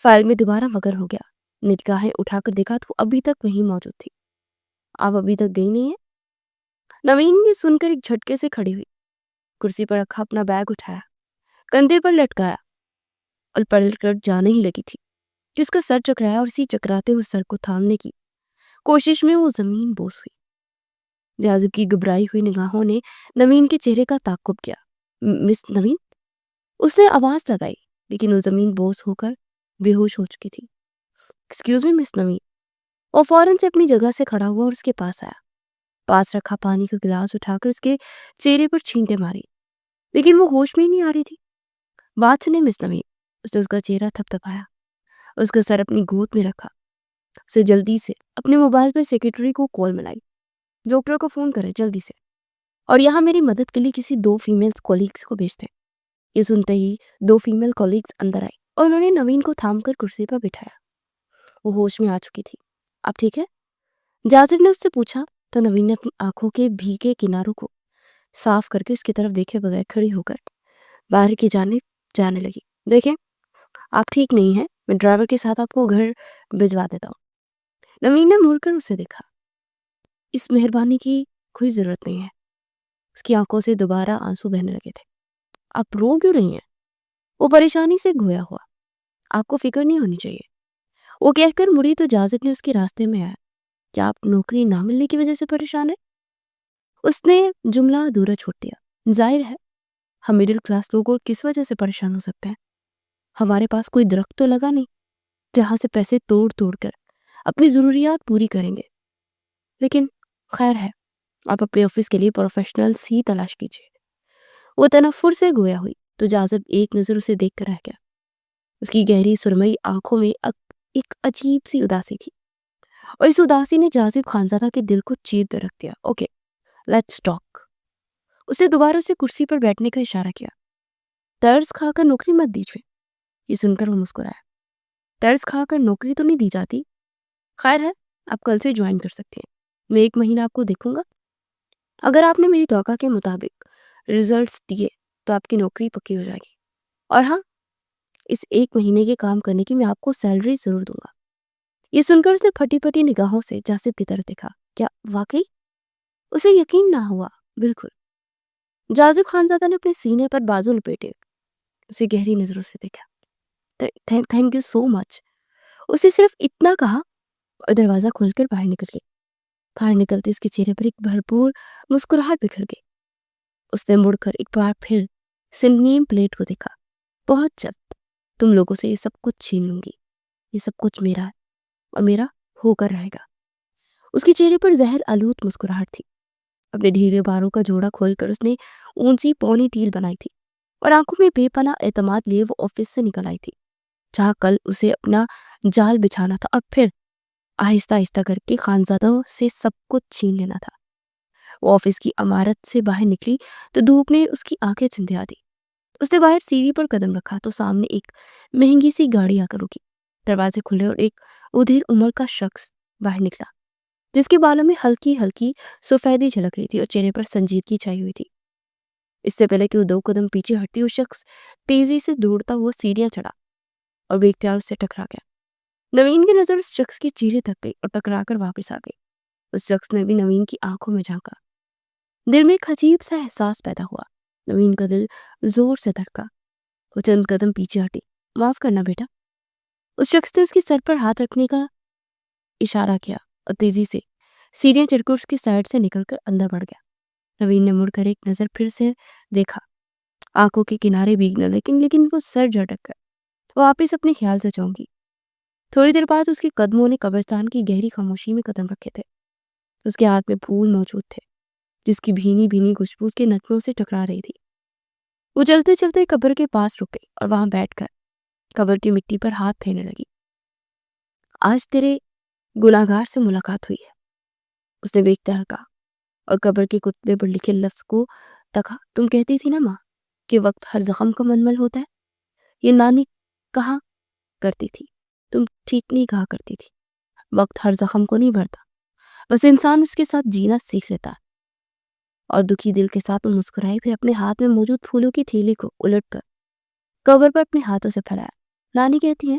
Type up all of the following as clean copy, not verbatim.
File میں دوبارہ مگر ہو گیا۔ نگاہیں اٹھا کر دیکھا تو ابھی تک وہیں موجود تھی۔ آپ ابھی تک گئی نہیں ہے؟ نوین نے سن کر ایک جھٹکے سے کھڑی ہوئی، کرسی پر رکھا اپنا بیگ اٹھایا، کندھے پر لٹکایا اور پلٹ کر جانے ہی لگی تھی کہ اس کا سر چکرایا اور اسی چکراتے ہوئے سر کو تھامنے کی کوشش میں وہ زمین بوس ہوئی۔ جاذب کی گھبرائی ہوئی نگاہوں نے نوین کے چہرے کا تعاقب کیا۔ مس نوین؟ اس نے آواز لگائی، لیکن وہ زمین بوس ہو کر بے ہوش ہو چکی تھی۔ ایکسکیوز می مس نوین۔ وہ فوراً سے اپنی جگہ سے کھڑا ہوا اور اس کے پاس آیا، پاس رکھا پانی کا گلاس اٹھا کر اس کے چہرے پر چھینٹے ماری، لیکن وہ ہوش میں ہی نہیں آ رہی تھی۔ بات سنیں مس نوین۔ اس نے اس کا چہرہ تھپتھپایا، اس کا سر اپنی گود میں رکھا، اسے جلدی سے اپنے موبائل پر سیکرٹری کو کال ملائی، ڈاکٹر کو فون کرے جلدی سے، اور یہاں میری مدد کے لیے کسی 2 فیمیل کولیگز کو بھیج دیں۔ یہ سنتے ہی 2 فیمیل کولیگز اندر آئی اور انہوں نے نوین کو تھام کر کرسی پر بٹھایا۔ وہ ہوش میں آ چکی تھی۔ اب ٹھیک ہے؟ جاذب نے اس سے پوچھا تو نوین نے اپنی آنکھوں کے بھیگے کناروں کو صاف کر کے اس کی طرف دیکھے بغیر کھڑی ہو کر باہر کی جانب جانے لگی۔ دیکھیں، آپ ٹھیک نہیں ہیں، میں ڈرائیور کے ساتھ آپ کو گھر بھجوا دیتا ہوں۔ نوین نے مڑ کر اسے دیکھا۔ اس مہربانی کی کوئی ضرورت نہیں ہے۔ اس کی آنکھوں سے دوبارہ آنسو بہنے لگے تھے۔ آپ رو کیوں رہی ہیں؟ وہ پریشانی سے گھویا ہوا۔ آپ کو فکر نہیں ہونی چاہیے۔ وہ کہہ کر مڑی تو جاذب نے اس کے راستے میں آیا۔ کیا آپ نوکری نہ ملنے کی وجہ سے پریشان ہیں؟ اس نے جملہ ادھورا چھوڑ دیا۔ ظاہر ہے ہم مڈل کلاس لوگ اور کس وجہ سے پریشان ہو سکتے ہیں؟ ہمارے پاس کوئی درخت تو لگا نہیں جہاں سے پیسے توڑ توڑ کر اپنی ضروریات پوری کریں گے۔ لیکن خیر ہے، آپ اپنے آفس کے لیے پروفیشنلز ہی تلاش کیجیے۔ وہ تنفر سے گویا ہوئی تو جاذب ایک نظر اسے دیکھ کر رہ گیا۔ اس کی گہری سرمئی آنکھوں میں ایک عجیب سی اداسی تھی، اور اس اداسی نے جاذب خانزادہ کے دل کو چیر در رکھ دیا۔ Okay, let's talk. اس نے دوبارہ اسے کرسی پر بیٹھنے کا اشارہ کیا۔ طرز کھا کر نوکری مت دیجیے۔ یہ سن کر وہ مسکرایا۔ طرز کھا کر نوکری تو نہیں دی جاتی۔ خیر ہے، آپ کل سے جوائن کر سکتے ہیں۔ میں 1 مہینہ آپ کو دیکھوں گا۔ اگر آپ نے میری توقع کے مطابق ریزلٹس دیے تو آپ کی نوکری پکی ہو جائے گی، اور ہاں، اس 1 مہینے کے کام کرنے کی میں آپ کو سیلری ضرور دوں گا۔ یہ سن کر اس نے پھٹی پھٹی نگاہوں سے جاذب کی طرف دیکھا۔ کیا واقعی؟ اسے یقین نہ ہوا۔ بالکل۔ جاذب خانزادہ نے اپنے سینے پر بازو لپیٹے اسے گہری نظروں سے دیکھا۔ تھینک یو سو مچ۔ اسے صرف اتنا کہا اور دروازہ کھول کر باہر نکل گئی۔ باہر نکلتے اس کے چہرے پر ایک بھرپور مسکراہٹ بکھر گئی۔ اس نے مڑ کر ایک بار پھر سنگیم پلیٹ کو دیکھا۔ بہت جلد تم لوگوں سے یہ سب کچھ چھین لوں گی۔ یہ سب کچھ میرا ہے اور میرا ہو کر رہے گا۔ اس کے چہرے پر زہر آلود مسکراہٹ تھی۔ اپنے ڈھیلے باروں کا جوڑا کھول کر اس نے اونچی پونی ٹیل بنائی تھی اور آنکھوں میں بے پناہ اعتماد لیے وہ آفس سے نکل آئی تھی، جہاں کل اسے اپنا جال بچھانا تھا اور پھر آہستہ آہستہ کر کے خانزادوں سے سب کچھ چھین لینا تھا۔ وہ آفس کی عمارت سے باہر نکلی تو دھوپ نے اس کی آنکھیں چندھیا دی۔ اس نے باہر سیڑھی پر قدم رکھا تو سامنے ایک مہنگی سی گاڑی آ کر رکی۔ دروازے کھلے اور ایک ادھیر عمر کا شخص باہر نکلا، جس کے بالوں میں ہلکی ہلکی سفیدی جھلک رہی تھی اور چہرے پر سنجیدگی چھائی ہوئی تھی۔ اس سے پہلے کہ وہ 2 قدم پیچھے ہٹتی، وہ شخص تیزی سے دوڑتا ہوا سیڑھیاں چڑھا اور بے اختیار اس سے ٹکرا گیا۔ نوین کی نظر اس شخص کے چہرے تک گئی اور ٹکرا کر واپس آ گئی۔ اس شخص نے بھی نوین کی آنکھوں میں جھانکا۔ دل میں ایک عجیب سا احساس پیدا ہوا۔ نوین کا دل زور سے دھڑکا۔ وہ چند قدم پیچھے ہٹی۔ معاف کرنا بیٹا۔ اس شخص نے اس کے سر پر ہاتھ رکھنے کا اشارہ کیا اور تیزی سے سیڑھیاں چڑھ کر اس کی سائڈ سے نکل کر اندر بڑھ گیا۔ نوین نے مڑ کر ایک نظر پھر سے دیکھا۔ آنکھوں کے کنارے بھیگنے لیکن وہ سر جھٹک کر وہ واپس اپنے خیال سے چونکی۔ تھوڑی دیر بعد اس کے قدموں نے قبرستان کی گہری خاموشی میں قدم رکھے تھے۔ اس کے ہاتھ میں پھول موجود تھے، جس کی بھینی بھینی خوشبو اس کے نتنوں سے ٹکرا رہی تھی۔ وہ چلتے چلتے قبر کے پاس رک گئی اور وہاں بیٹھ کر قبر کی مٹی پر ہاتھ پھیرنے لگی۔ آج تیرے گناہگار سے ملاقات ہوئی ہے، اس نے بے اختیار کہا اور قبر کے کتبے پر لکھے لفظ کو تکا۔ تم کہتی تھی نا ماں کہ وقت ہر زخم کا منمل ہوتا ہے، یہ نانی کہا کرتی تھی، تم ٹھیک نہیں کہا کرتی تھی۔ وقت ہر زخم کو نہیں بھرتا، بس انسان اس کے ساتھ جینا سیکھ لیتا ہے۔ اور دکھی دل کے ساتھ وہ مسکرائی، پھر اپنے ہاتھ میں موجود پھولوں کی تھیلی کو الٹ کر قبر پر اپنے ہاتھوں سے پھیلایا۔ نانی کہتی ہیں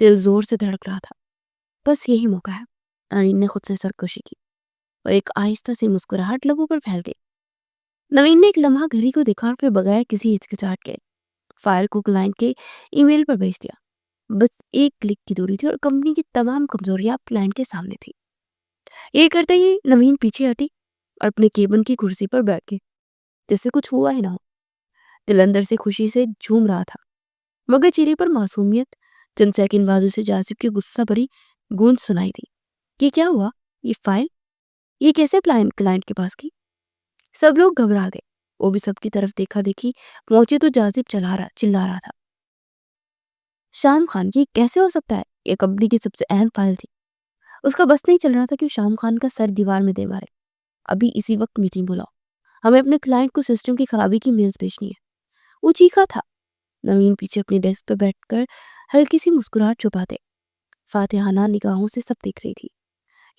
دل زور سے دھڑک رہا تھا. بس یہی موقع ہے. نوین نے خود سے سرکشی کی اور ایک آہستہ سی مسکراہٹ لبوں پر پھیل گئی. نوین نے ایک لمحہ گھڑی کو دیکھا اور پھر بغیر کسی ہچکچاہٹ کے فائل کو کلائنٹ کے ای میل پر بھیج دیا. بس ایک کلک کی دوری تھی اور کمپنی کی تمام کمزوریاں کلائنٹ کے سامنے تھی. یہ کرتے ہی نوین پیچھے ہٹی اور اپنے کیبن کی کرسی پر بیٹھ گئی جیسے کچھ ہوا ہی نہ ہو. دل اندر سے خوشی سے جھوم رہا تھا مگر چہرے پر معصومیت. چند سیکنڈ بعد اسے جاذب کی غصہ بھری گونج سنائی دی. یہ کیا ہوا؟ یہ فائل یہ کیسے کلائنٹ کے پاس کی؟ سب لوگ گھبرا گئے. وہ بھی سب کی طرف دیکھا دیکھی پہنچے تو جاذب چلا رہا تھا. شام خان کی کیسے ہو سکتا ہے؟ یہ کمپنی کی سب سے اہم فائل تھی. اس کا بس نہیں چل رہا تھا کہ شام خان کا سر دیوار میں دے مارے. ابھی اسی وقت میٹنگ بلاؤ. ہمیں اپنے کلائنٹ کو سسٹم کی خرابی کی میلز بھیجنی ہے. وہ چیخا تھا. نوین پیچھے اپنی ڈیسک پہ بیٹھ کر ہلکی سی مسکراہٹ چھپاتے فاتحانہ نگاہوں سے سب دیکھ رہی تھی.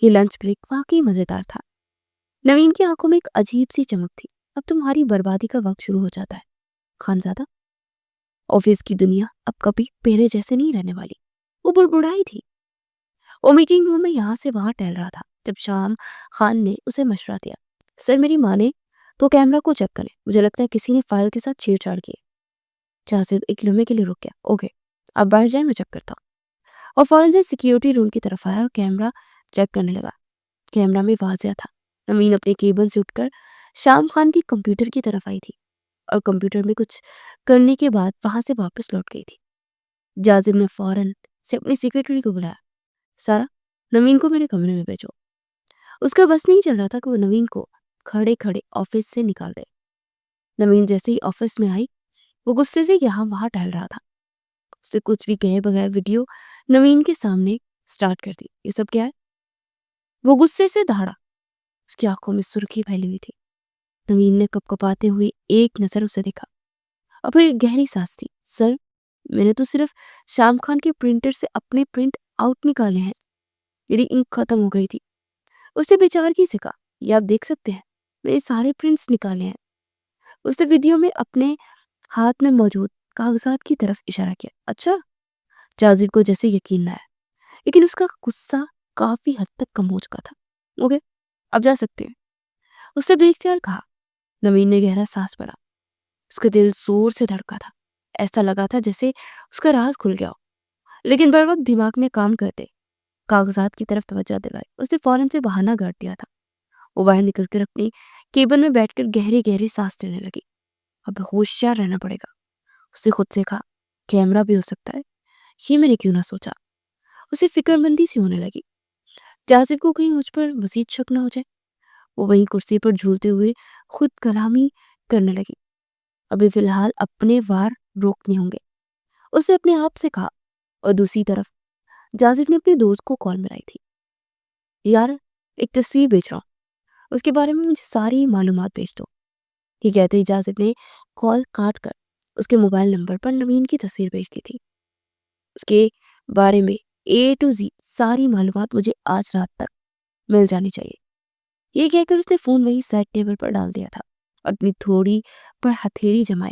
یہ لنچ بریک واقعی مزیدار تھا. نوین کی آنکھوں میں ایک عجیب سی چمک تھی. اب تمہاری بربادی کا وقت شروع ہو جاتا ہے خانزادہ. آفس کی دنیا اب کبھی پہلے جیسے نہیں رہنے والی. وہ بڑبڑائی تھی. وہ میٹنگ روم میں یہاں سے وہاں ٹہل رہا تھا جب شام خان نے اسے مشورہ دیا. سر میری ماں نے تو کیمرہ کو چیک کریں. مجھے لگتا ہے کسی نے فائل کے ساتھ چھیڑ چھاڑ کی. جاذب ایک لمحے کے لیے رک گیا. اوکے اب باہر جائیں میں چیک کرتا ہوں. اور فوراً سے سیکیورٹی روم کی طرف آیا اور کیمرہ چیک کرنے لگا. کیمرہ میں واضح تھا. نوین اپنے کیبن سے اٹھ کر شام خان کی کمپیوٹر کی طرف آئی تھی اور کمپیوٹر میں کچھ کرنے کے بعد وہاں سے واپس لوٹ گئی تھی. جاذب نے فوراً سے اپنی سیکریٹری کو بلایا. سارا نوین کو میرے کمرے میں بھیجو. اس کا بس نہیں چل رہا تھا کہ وہ نوین کو کھڑے کھڑے آفس سے نکال دے. نوین جیسے ہی آفس میں آئی وہ غصے سے یہاں وہاں ٹہل رہا تھا. اس سے کچھ بھی کہے بغیر ویڈیو نوین کے سامنے سٹارٹ کر دی. یہ سب کیا ہے؟ وہ غصے سے دھاڑا. اس کی آنکھوں میں سرخی پھیلی ہوئی تھی. نوین نے کپ کپاتے ہوئے ایک نظر اسے دیکھا اور پھر ایک گہری سانس لی. سر میں نے تو صرف شام خان کے پرنٹر سے اپنے پرنٹ آؤٹ نکالے ہیں. میری انک ختم ہو گئی تھی. اس نے بیچارگی سے کہا. یہ آپ دیکھ سکتے ہیں میں نے سارے پرنٹس نکالے ہیں. اس نے ویڈیو میں اپنے ہاتھ میں موجود کاغذات کی طرف اشارہ کیا. اچھا. جاذب کو جیسے یقین نہ آیا لیکن اس کا غصہ کافی حد تک کم ہو چکا تھا. اوکے اب جا سکتے ہیں اس نے بے اختیار کہا. نوین نے گہرا سانس پڑا. اس کا دل زور سے دھڑکا تھا. ایسا لگا تھا جیسے اس کا راز کھل گیا ہو. لیکن بر وقت دماغ نے کام کرتے کاغذات کی طرف توجہ دلائی. اس نے فوراً سے بہانہ گاڑ دیا تھا. وہ باہر نکل کر اپنی کیبن میں بیٹھ کر گہری گہری سانس لینے لگی. اب ہوشیار رہنا پڑے گا. اس نے خود سے کہا. کیمرہ بھی ہو سکتا ہے. یہ میں نے کیوں نہ سوچا. اسے فکر مندی سے ہونے لگی. جاذب کو کہیں مجھ پر مزید شک نہ ہو جائے. وہ وہیں کرسی پر جھولتے ہوئے خود کلامی کرنے لگی. ابھی فی الحال اپنے وار روکنے ہوں گے اس نے اپنے آپ سے کہا. اور دوسری طرف جاذب نے اپنے دوست کو کال ملائی تھی. یار ایک تصویر بھیج رہا ہوں اس کے بارے میں مجھے ساری معلومات بھیج دو. یہ کہتے ہی جاذب نے کال کاٹ کر اس کے موبائل نمبر پر نوین کی تصویر بھیج دی تھی. اس کے بارے میں A to Z ساری معلومات مجھے آج رات تک مل جانی چاہیے. یہ کہہ کر اس نے فون وہی سائڈ ٹیبل پر ڈال دیا تھا اور اپنی تھوڑی پر ہتھیلی جمائے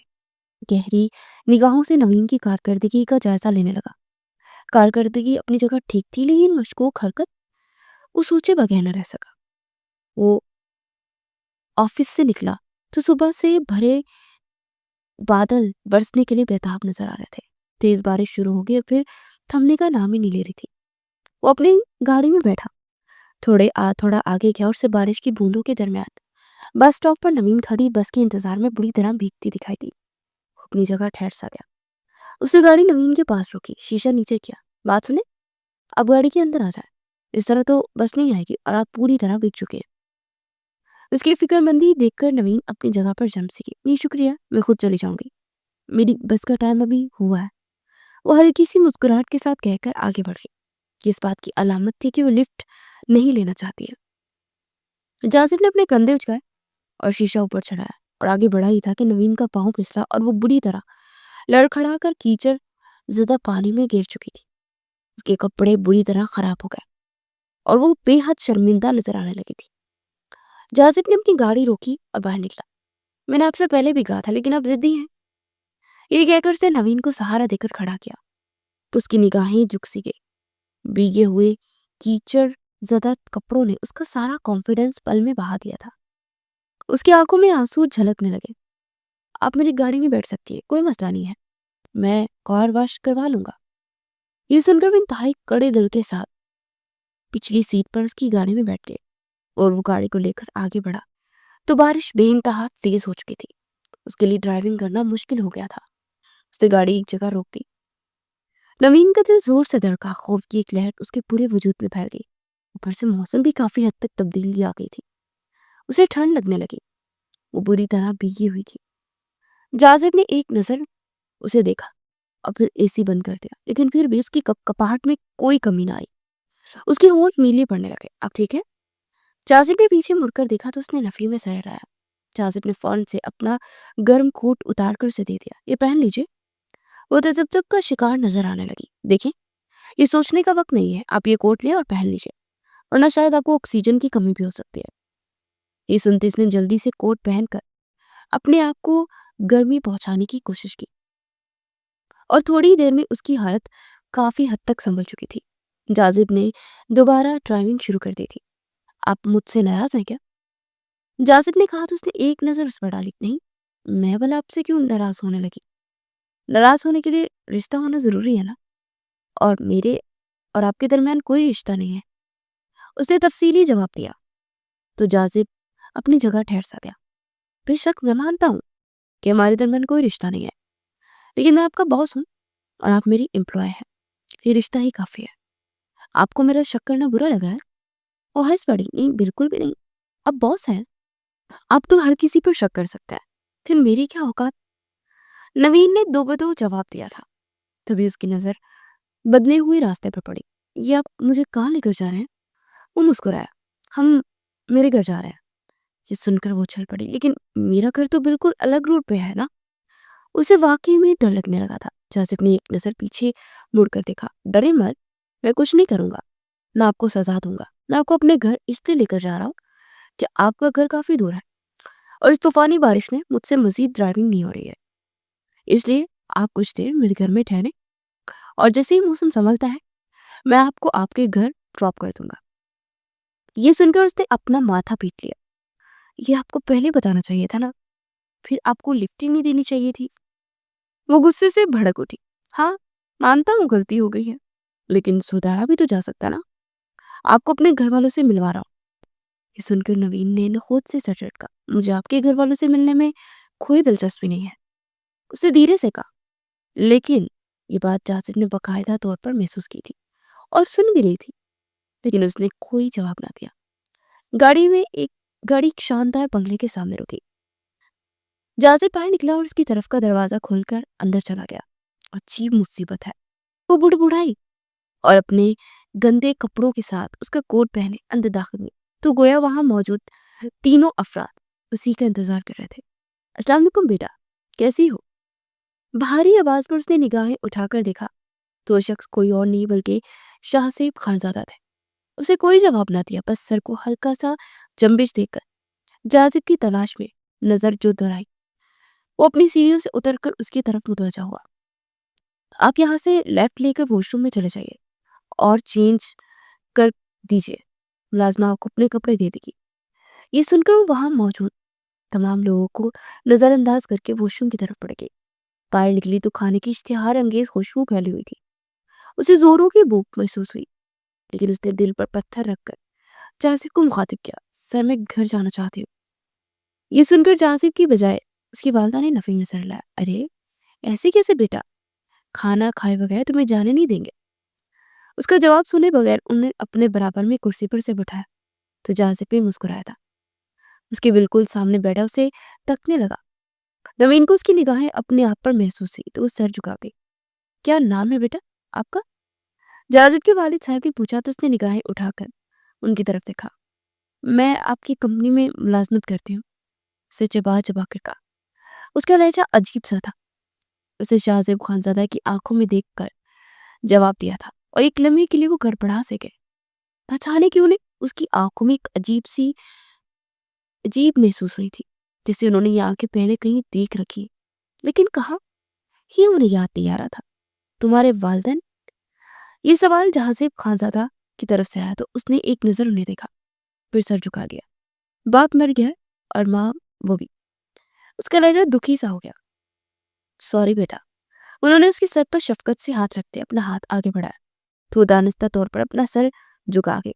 گہری نگاہوں سے نوین کی کارکردگی کا جائزہ لینے لگا. کارکردگی اپنی جگہ ٹھیک تھی لیکن مشکوک حرکت وہ سوچے بغیر نہ رہ سکا. وہ آفس سے نکلا تو صبح سے بھرے بادل برسنے کے لیے بےتاب نظر آ رہے تھے. تیز بارش شروع ہو گئی اور پھر تھمنے کا نام ہی نہیں لے رہی تھی. وہ اپنی گاڑی میں بیٹھا تھوڑا آگے گیا اور اسے بارش کی بوندوں کے درمیان بس سٹاپ پر نوین کھڑی بس کے انتظار میں بری طرح بھیگتی دکھائی دی. وہ اپنی جگہ ٹھہر سا گیا. اس نے گاڑی نوین کے پاس روکی. شیشہ نیچے کیا. بات سنیں اب گاڑی کے اندر آ جائے. اس طرح تو بس نہیں آئے گی اور آپ پوری طرح بھیگ چکے ہیں. اس کی فکر مندی دیکھ کر نوین اپنی جگہ پر جم سکی. نہیں شکریہ میں خود چلی جاؤں گی. میری بس کا ٹائم ابھی ہوا ہے. وہ ہلکی سی مسکراہٹ کے ساتھ کہہ کر آگے بڑھ گئی. یہ اس بات کی علامت تھی کہ وہ لفٹ نہیں لینا چاہتی ہے. جاذب نے اپنے کندھے اچکائے اور شیشہ اوپر چڑھایا اور آگے بڑھا ہی تھا کہ نوین کا پاؤں پھسلا اور وہ بری طرح لڑکھڑا کر کیچڑ زدہ پانی میں گر چکی تھی. اس کے کپڑے بری طرح خراب ہو گئے اور وہ بے حد شرمندہ نظر آنے لگی تھی. جاذب نے اپنی گاڑی روکی اور باہر نکلا. میں نے آپ سے پہلے بھی کہا تھا لیکن آپ ضدی ہیں. یہ کہہ کر اس نے نوین کو سہارا دے کر کھڑا کیا. تو اس کی نگاہیں جھک سی گئی. بھیگے ہوئے کیچڑ زدہ کپڑوں نے اس کا سارا کانفیڈنس پل میں بہا دیا تھا. اس کی آنکھوں میں آنسو جھلکنے لگے. آپ میری گاڑی میں بیٹھ سکتی ہے, کوئی مسئلہ نہیں ہے, میں کار واش کروا لوں گا. یہ سن کر وہ انتہائی کڑے دل کے ساتھ پچھلی سیٹ پر اس کی گاڑی میں بیٹھ گئے اور وہ گاڑی کو لے کر آگے بڑھا تو بارش بے انتہا تیز ہو چکی تھی. اس کے لیے ڈرائیونگ کرنا مشکل ہو گیا تھا. اس نے گاڑی ایک جگہ روک دی. نوین کا دل زور سے دھڑکا. خوف کی ایک لہر اس کے پورے وجود میں پھیل گئی. اوپر سے موسم بھی کافی حد تک تبدیلی آ گئی تھی. اسے ٹھنڈ لگنے لگی. وہ بری طرح بھیگی ہوئی تھی. جازب نے ایک نظر اسے دیکھا اور پھر اے سی بند کر دیا, لیکن پھر بھی اس کی کپاہٹ میں کوئی کمی نہ آئی. اس کے ہونٹ نیلے پڑنے لگے. اب ٹھیک ہے؟ جازب نے پیچھے مڑ کر دیکھا تو اس نے نفی میں سر ہلایا. جازب نے فوراً سے اپنا گرم کوٹ اتار کر اسے دے دیا. یہ پہن لیجیے. وہ تذبذب کا شکار نظر آنے لگی. دیکھیں, یہ سوچنے کا وقت نہیں ہے, آپ یہ کوٹ لیں اور پہن لیجیے, ورنہ شاید آپ کو آکسیجن کی کمی بھی ہو سکتی ہے. یہ سنتے اس نے جلدی سے کوٹ پہن کر اپنے آپ کو گرمی پہنچانے کی کوشش کی اور تھوڑی دیر میں اس کی حالت کافی حد تک سنبھل چکی تھی. جازب نے دوبارہ ڈرائیونگ شروع کر دی تھی. آپ مجھ سے ناراض ہیں کیا؟ جازب نے کہا تو اس نے ایک نظر اس پر ڈالی. نہیں, میں بھلا آپ سے کیوں ناراض ہونے لگی؟ ناراض ہونے کے لیے رشتہ ہونا ضروری ہے نا, اور میرے اور آپ کے درمیان کوئی رشتہ نہیں ہے. اس نے تفصیلی جواب دیا. تو جازب اپنی جگہ ٹھہر سا گیا. بے شک میں مانتا ہوں کہ ہمارے درمیان کوئی رشتہ نہیں ہے, لیکن میں آپ کا باس ہوں اور آپ میری امپلائی ہیں. یہ رشتہ ہی کافی ہے. آپ کو میرا شک کرنا برا لگا ہے؟ وہ ہنس پڑی. نہیں, بالکل بھی نہیں, آپ باس ہیں, آپ تو ہر کسی پر شک کر سکتے ہیں, پھر میری کیا اوقات؟ نوین نے دو بدو جواب دیا تھا. تبھی اس کی نظر بدلے ہوئے راستے پر پڑی. یہ آپ مجھے کہاں لے کر جا رہے ہیں؟ وہ مسکرایا. ہم میرے گھر جا رہے ہیں. یہ سن کر وہ چھل پڑی. لیکن میرا گھر تو بالکل الگ روٹ پہ ہے نا. اسے واقعی میں ڈر لگنے لگا تھا. جازب نے ایک نظر پیچھے مڑ کر دیکھا. ڈرے مت, میں کچھ نہیں کروں گا, نہ آپ کو سزا دوں گا, نہ آپ کو اپنے گھر اس لیے لے کر جا رہا ہوں کہ آپ کا گھر کافی دور ہے اور اس طوفانی بارش میں مجھ سے مزید ڈرائیونگ نہیں ہو رہی ہے. اس لیے آپ کچھ دیر میرے گھر میں ٹھہریں, اور جیسے ہی موسم سنبھلتا ہے میں آپ کو آپ کے گھر ڈراپ کر دوں گا. یہ سن کر اس نے اپنا ماتھا پیٹ لیا. یہ آپ کو پہلے بتانا چاہیے تھا نا, پھر آپ کو لفٹ ہی نہیں دینی چاہیے تھی. وہ غصے سے بھڑک اٹھی. ہاں, مانتا ہوں غلطی ہو گئی ہے, لیکن سدھارا بھی تو جا سکتا نا. آپ کو اپنے گھر والوں سے ملوا رہا ہوں. یہ سن کر نوین نے خود سے سر جھٹکا. مجھے آپ کے گھر والوں سے ملنے میں کوئی دلچسپی نہیں ہے, اس نے دھیرے سے کہا. لیکن یہ بات جاسد نے باقاعدہ طور پر محسوس کی تھی اور سن بھی رہی تھی, لیکن اس نے کوئی جواب نہ دیا. گاڑی ایک شاندار بنگلے کے سامنے رکی. جازد باہر نکلا اور اس کی طرف کا دروازہ کھول کر اندر چلا گیا. عجیب مصیبت ہے, وہ بڑبڑائی اور اپنے گندے کپڑوں کے ساتھ اس کا کوٹ پہنے اندر داخل ہوئی تو گویا وہاں موجود تینوں افراد اسی کا انتظار کر رہے تھے. السلام علیکم بیٹا, کیسی ہو؟ بھاری آواز پر اس نے نگاہیں اٹھا کر دیکھا تو وہ شخص کوئی اور نہیں بلکہ شاہزیب خانزادہ تھے. اسے کوئی جواب نہ دیا, بس سر کو ہلکا سا جنبش دے کر جازب کی تلاش میں نظر جو دہرائی. وہ اپنی سیڑھیوں سے اتر کر اس کی طرف متوجہ ہوا. آپ یہاں سے لیفٹ لے کر واش روم میں چلے جائیے اور چینج کر دیجیے, ملازمہ آپ کو اپنے کپڑے دے دے گی. یہ سن کر وہ وہاں موجود تمام لوگوں کو نظر انداز کر کے واش روم کی طرف بڑھ گئی. باہر نکلی تو کھانے کی اشتہار انگیز خوشبو پھیلی ہوئی تھی. اسے زوروں کی بھوک محسوس ہوئی, لیکن اس نے دل پر پتھر رکھ کر جازب کو مخاطب کیا. سر, میں گھر جانا چاہتی ہوں. یہ سن کر جازب کی بجائے اس کی والدہ نے نفی میں سر لایا. ارے ایسے کیسے بیٹا, کھانا کھائے بغیر تمہیں جانے نہیں دیں گے. اس کا جواب سنے بغیر انہیں اپنے برابر میں کرسی پر سے بٹھایا تو جازب بھی مسکرایا تھا. اس کے بالکل سامنے بیٹھا اسے تکنے لگا. نوین کو اس کی نگاہیں اپنے آپ پر محسوس ہوئی تو وہ سر جھکا گئی. کیا نام ہے بیٹا آپ کا؟ جازب کے والد صاحب نے پوچھا تو اس نے نگاہیں اٹھا کر ان کی طرف دیکھا. میں آپ کی کمپنی میں ملازمت کرتی ہوں, اسے چبا چبا کر کہا. اس کا لہجہ عجیب سا تھا. اسے شاہزیب خانزادہ کی آنکھوں میں دیکھ کر جواب دیا تھا اور ایک لمحے کے لیے وہ گڑبڑا سے گئے. اچانک کیوں انہیں اس کی آنکھوں میں ایک عجیب محسوس ہوئی تھی, جیسے انہوں نے یہ آنکھیں پہلے کہیں دیکھ رکھی, لیکن کہاں, یہ انہیں یاد نہیں آ رہا تھا. تمہارے والدین یہ سوال جہازیب خانزادہ کی طرف سے آیا تو اس نے ایک نظر انہیں دیکھا، پھر سر جھکا لیا۔ باپ مر گیا اور ماں وہ بھی۔ اس کا لہجہ دکھی سا ہو گیا۔ سوری بیٹا۔ انہوں نے اس کے سر پر شفقت سے ہاتھ رکھتے اپنا ہاتھ آگے بڑھایا تو وہ دانستہ طور پر اپنا سر جھکا گئی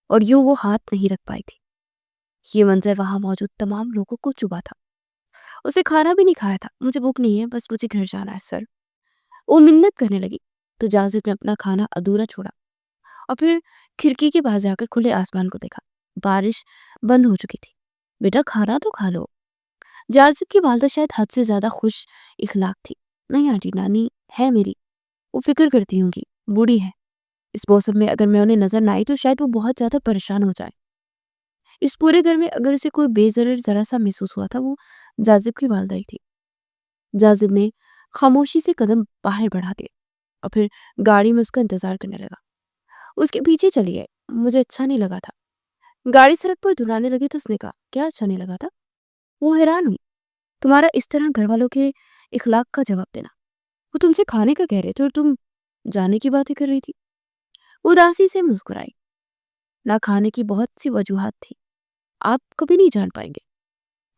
اور یوں وہ ہاتھ نہیں رکھ پائی تھی۔ یہ منظر وہاں موجود تمام لوگوں کو چبھا تھا۔ اسے کھانا بھی نہیں کھایا تھا۔ مجھے بھوک نہیں ہے، بس مجھے گھر جانا ہے سر۔ وہ منت کرنے لگی تو جازب نے اپنا کھانا ادھورا چھوڑا اور پھر کھڑکی کے پاس جا کر کھلے آسمان کو دیکھا۔ بارش بند ہو چکی تھی۔ بیٹا کھانا تو کھا لو۔ جازب کی والدہ شاید حد سے زیادہ خوش اخلاق تھی۔ نہیں آنٹی، نانی ہے میری، وہ فکر کرتی ہوں گی، بوڑھی ہے۔ اس موسم میں اگر میں انہیں نظر نہ آئی تو شاید وہ بہت زیادہ پریشان ہو جائے۔ اس پورے گھر میں اگر اسے کوئی بے ضرر ذرا سا محسوس ہوا تھا وہ جازب کی والدہ ہی تھی۔ جازب نے خاموشی سے قدم باہر بڑھا دیے اور پھر گاڑی میں اس کا انتظار کرنے لگا۔ اس کے پیچھے چلی گئے۔ مجھے اچھا نہیں لگا تھا۔ گاڑی سڑک پر دھلانے لگی تو اس نے کہا، کیا اچھا نہیں لگا تھا؟ وہ حیران ہوئی، تمہارا اس طرح گھر والوں کے اخلاق کا جواب دینا۔ وہ تم سے کھانے کا کہہ رہے تھے اور تم جانے کی باتیں کر رہی تھی۔ اداسی سے مسکرائی۔ نہ کھانے کی بہت سی وجوہات تھی، آپ کبھی نہیں جان پائیں گے،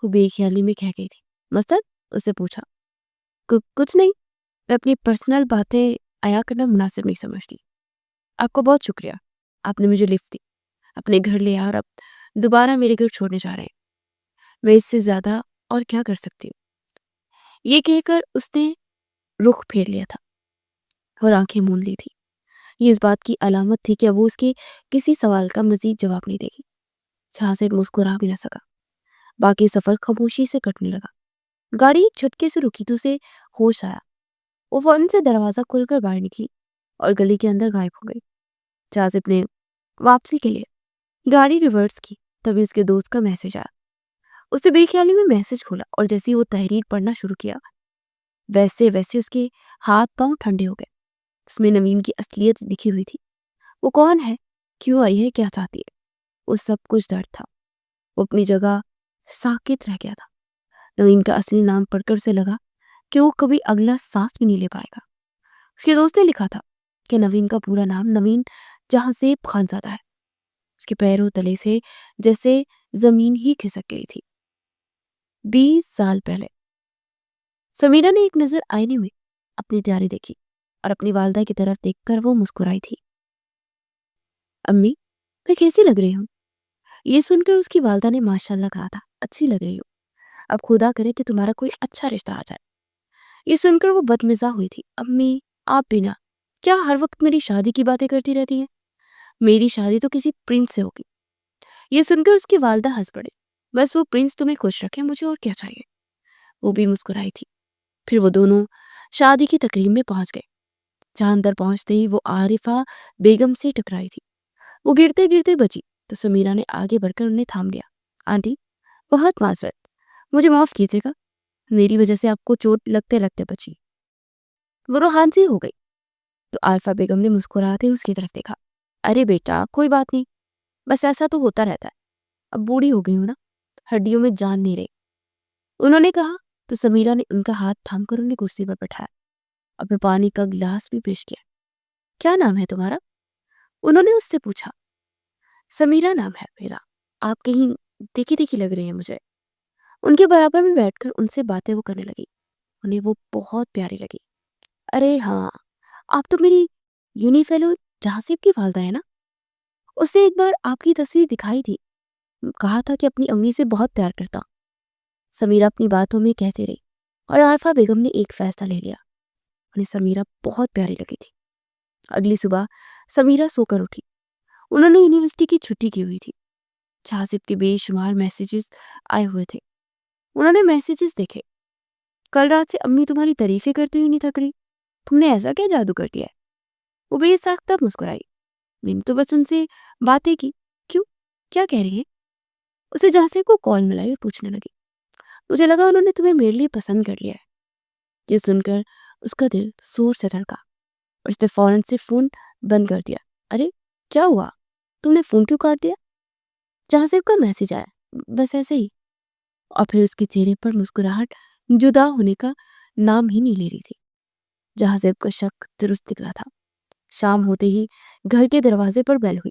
وہ بے خیالی میں کہہ گئی تھی۔ مثلاً؟ اس سے پوچھا۔ کچھ نہیں، میں اپنی پرسنل باتیں عیاں کرنا مناسب نہیں سمجھتی۔ آپ کو بہت شکریہ، آپ نے مجھے لفٹ دی، اپنے گھر لے آیا اور اب دوبارہ میرے گھر چھوڑنے جا رہے ہیں۔ میں اس سے زیادہ اور کیا کر سکتی ہوں؟ یہ کہہ کر اس نے رخ پھیر لیا تھا اور آنکھیں موند لی تھی۔ یہ اس بات کی علامت تھی کہ اب وہ اس کے کسی سوال کا مزید جواب نہیں دے گی۔ جہاں سے مسکرا بھی نہ سکا۔ باقی سفر خاموشی سے کٹنے لگا۔ گاڑی ایک جھٹکے سے رکی تو اسے ہوش آیا۔ وہ فوراً سے دروازہ کھول کر باہر نکلی اور گلی کے اندر غائب ہو گئی۔ جازب نے واپسی کے لیے گاڑی ریورس کی، تبھی اس کے دوست کا میسج آیا۔ اس نے بے خیالی میں میسج کھولا اور جیسے ہی وہ تحریر پڑھنا شروع کیا ویسے اس کے ہاتھ پاؤں ٹھنڈے ہو گئے۔ اس میں نوین کی اصلیت دکھی ہوئی تھی۔ وہ کون ہے، کیوں آئی ہے، کیا چاہتی ہے، وہ سب کچھ درد تھا۔ وہ اپنی جگہ ساکت رہ گیا تھا۔ نوین کا اصلی نام پڑھ کر اسے لگا کہ وہ کبھی اگلا سانس بھی نہیں لے پائے گا۔ اس کے دوست نے لکھا تھا کہ نوین کا پورا نام نوین جہازیب خانزادہ ہے۔ اس کے پیروں تلے سے جیسے زمین ہی کھسک گئی تھی۔ 20 سال پہلے سمیرہ نے ایک نظر آئینے میں اپنی تیاری دیکھی اور اپنی والدہ کی طرف دیکھ کر وہ مسکرائی تھی۔ امی، میں کیسی لگ رہی ہوں؟ یہ سن کر اس کی والدہ نے ماشاءاللہ کہا تھا، اچھی لگ رہی ہو، اب خدا کرے کہ تمہارا کوئی اچھا رشتہ آ جائے۔ یہ سن کر وہ بدمزاح ہوئی تھی۔ امی، آپ بھی نا، کیا ہر وقت میری شادی کی باتیں کرتی رہتی ہیں؟ میری شادی تو کسی پرنس سے ہوگی۔ یہ سن کر اس کی والدہ ہنس پڑے۔ بس وہ پرنس تمہیں خوش رکھے، مجھے اور کیا چاہیے؟ وہ بھی مسکرائی تھی۔ پھر وہ دونوں شادی کی تقریب میں پہنچ گئے۔ جہاں اندر پہنچتے ہی وہ عارفہ بیگم سے ٹکرائی تھی۔ وہ گرتے گرتے بچی تو سمیرہ نے آگے بڑھ کر انہیں تھام لیا۔ آنٹی، بہت معذرت، مجھے معاف کیجیے گا، میری وجہ سے آپ کو چوٹ لگتے لگتے بچی۔ وہ روحانسی ہو گئی تو عارفہ بیگم نے مسکراتے اس کی طرف دیکھا۔ ارے بیٹا، کوئی بات نہیں، بس ایسا تو ہوتا رہتا ہے، اب بوڑھی ہو گئی ہوں نا، ہڈیوں میں جان نہیں رہی، انہوں نے کہا تو سمیرہ نے ان کا ہاتھ تھام کر انہیں کرسی پر بٹھایا اور پھر پانی کا گلاس بھی پیش کیا۔ کیا نام ہے تمہارا؟ انہوں نے اس سے پوچھا۔ سمیرہ نام ہے میرا، آپ کہیں دیکھی دیکھی لگ رہی ہیں مجھے۔ ان کے برابر میں بیٹھ کر ان سے باتیں وہ کرنے لگی۔ انہیں وہ بہت پیاری لگی۔ ارے ہاں، آپ تو میری یونی فیلو جہازیب کی والدہ ہے نا؟ اس نے ایک بار آپ کی تصویر دکھائی تھی، کہا تھا کہ اپنی امی سے بہت پیار کرتا۔ سمیرہ اپنی باتوں میں کہتے رہی اور عارفہ بیگم نے ایک فیصلہ لے لیا۔ انہیں سمیرہ بہت پیاری لگی تھی۔ اگلی صبح سمیرہ سو کر اٹھی۔ انہوں نے یونیورسٹی کی چھٹی کی ہوئی تھی۔ جہازیب کے بے شمار میسیجز آئے ہوئے تھے۔ انہوں نے میسیجز دیکھے۔ کل رات سے امی تمہاری تعریفیں کرتی ہوئی نہیں تھک رہی، تم نے ایسا کیا جادو کر دیا ہے؟ وہ بے ساختہ مسکرائی۔ میں نے تو بس ان سے باتیں کی۔ کیوں، کیا کہہ رہی ہے؟ اسے جہازیب کو کال ملائی اور پوچھنے لگی۔ مجھے لگا انہوں نے تمہیں میرے لیے پسند کر لیا ہے۔ یہ سن کر اس کا دل زور سے دھڑکا اور اس نے فوراً سے فون بند کر دیا۔ ارے کیا ہوا، تم نے فون کیوں کاٹ دیا؟ جہازیب کا میسج آیا، بس ایسے ہی۔ اور پھر اس کے چہرے پر مسکراہٹ جدا ہونے کا نام ہی نہیں لے رہی تھی۔ جہازیب کا شک درست نکلا تھا۔ شام ہوتے ہی گھر کے دروازے پر بیل ہوئی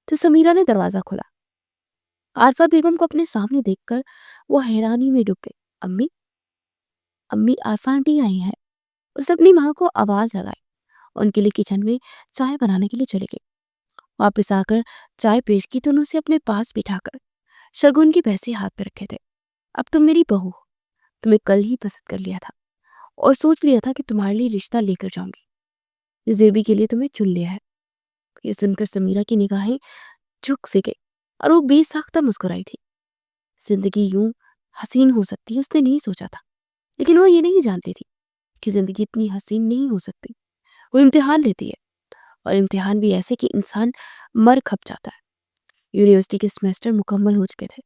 تو سمیرہ نے دروازہ کھولا۔ عارفہ بیگم کو اپنے سامنے دیکھ کر وہ حیرانی میں ڈوب گئی۔ امی امی عارفہ آنٹی آئی ہیں۔ اس نے اپنی ماں کو آواز لگائی، ان کے لیے کچن میں چائے بنانے کے لیے چلی گئی۔ واپس آ کر چائے پیش کی تو انہوں اسے اپنے پاس بٹھا کر شگن کے پیسے ہاتھ پہ رکھے تھے۔ اب تم میری بہو ہو، تمہیں کل ہی پسند کر لیا تھا اور سوچ لیا تھا کہ تمہارے لیے رشتہ لے کر جاؤں گی، زیبی کے لیے تمہیں چن لیا ہے۔ یہ سن کر سمیرہ کی نگاہیں جھک سے گئی اور وہ بے ساختہ مسکرائی تھی۔ زندگی یوں حسین ہو سکتی ہے اس نے نہیں سوچا تھا، لیکن وہ یہ نہیں جانتی تھی کہ زندگی اتنی حسین نہیں ہو سکتی۔ وہ امتحان لیتی ہے اور امتحان بھی ایسے کہ انسان مر کھپ جاتا ہے۔ یونیورسٹی کے سمیسٹر مکمل ہو چکے تھے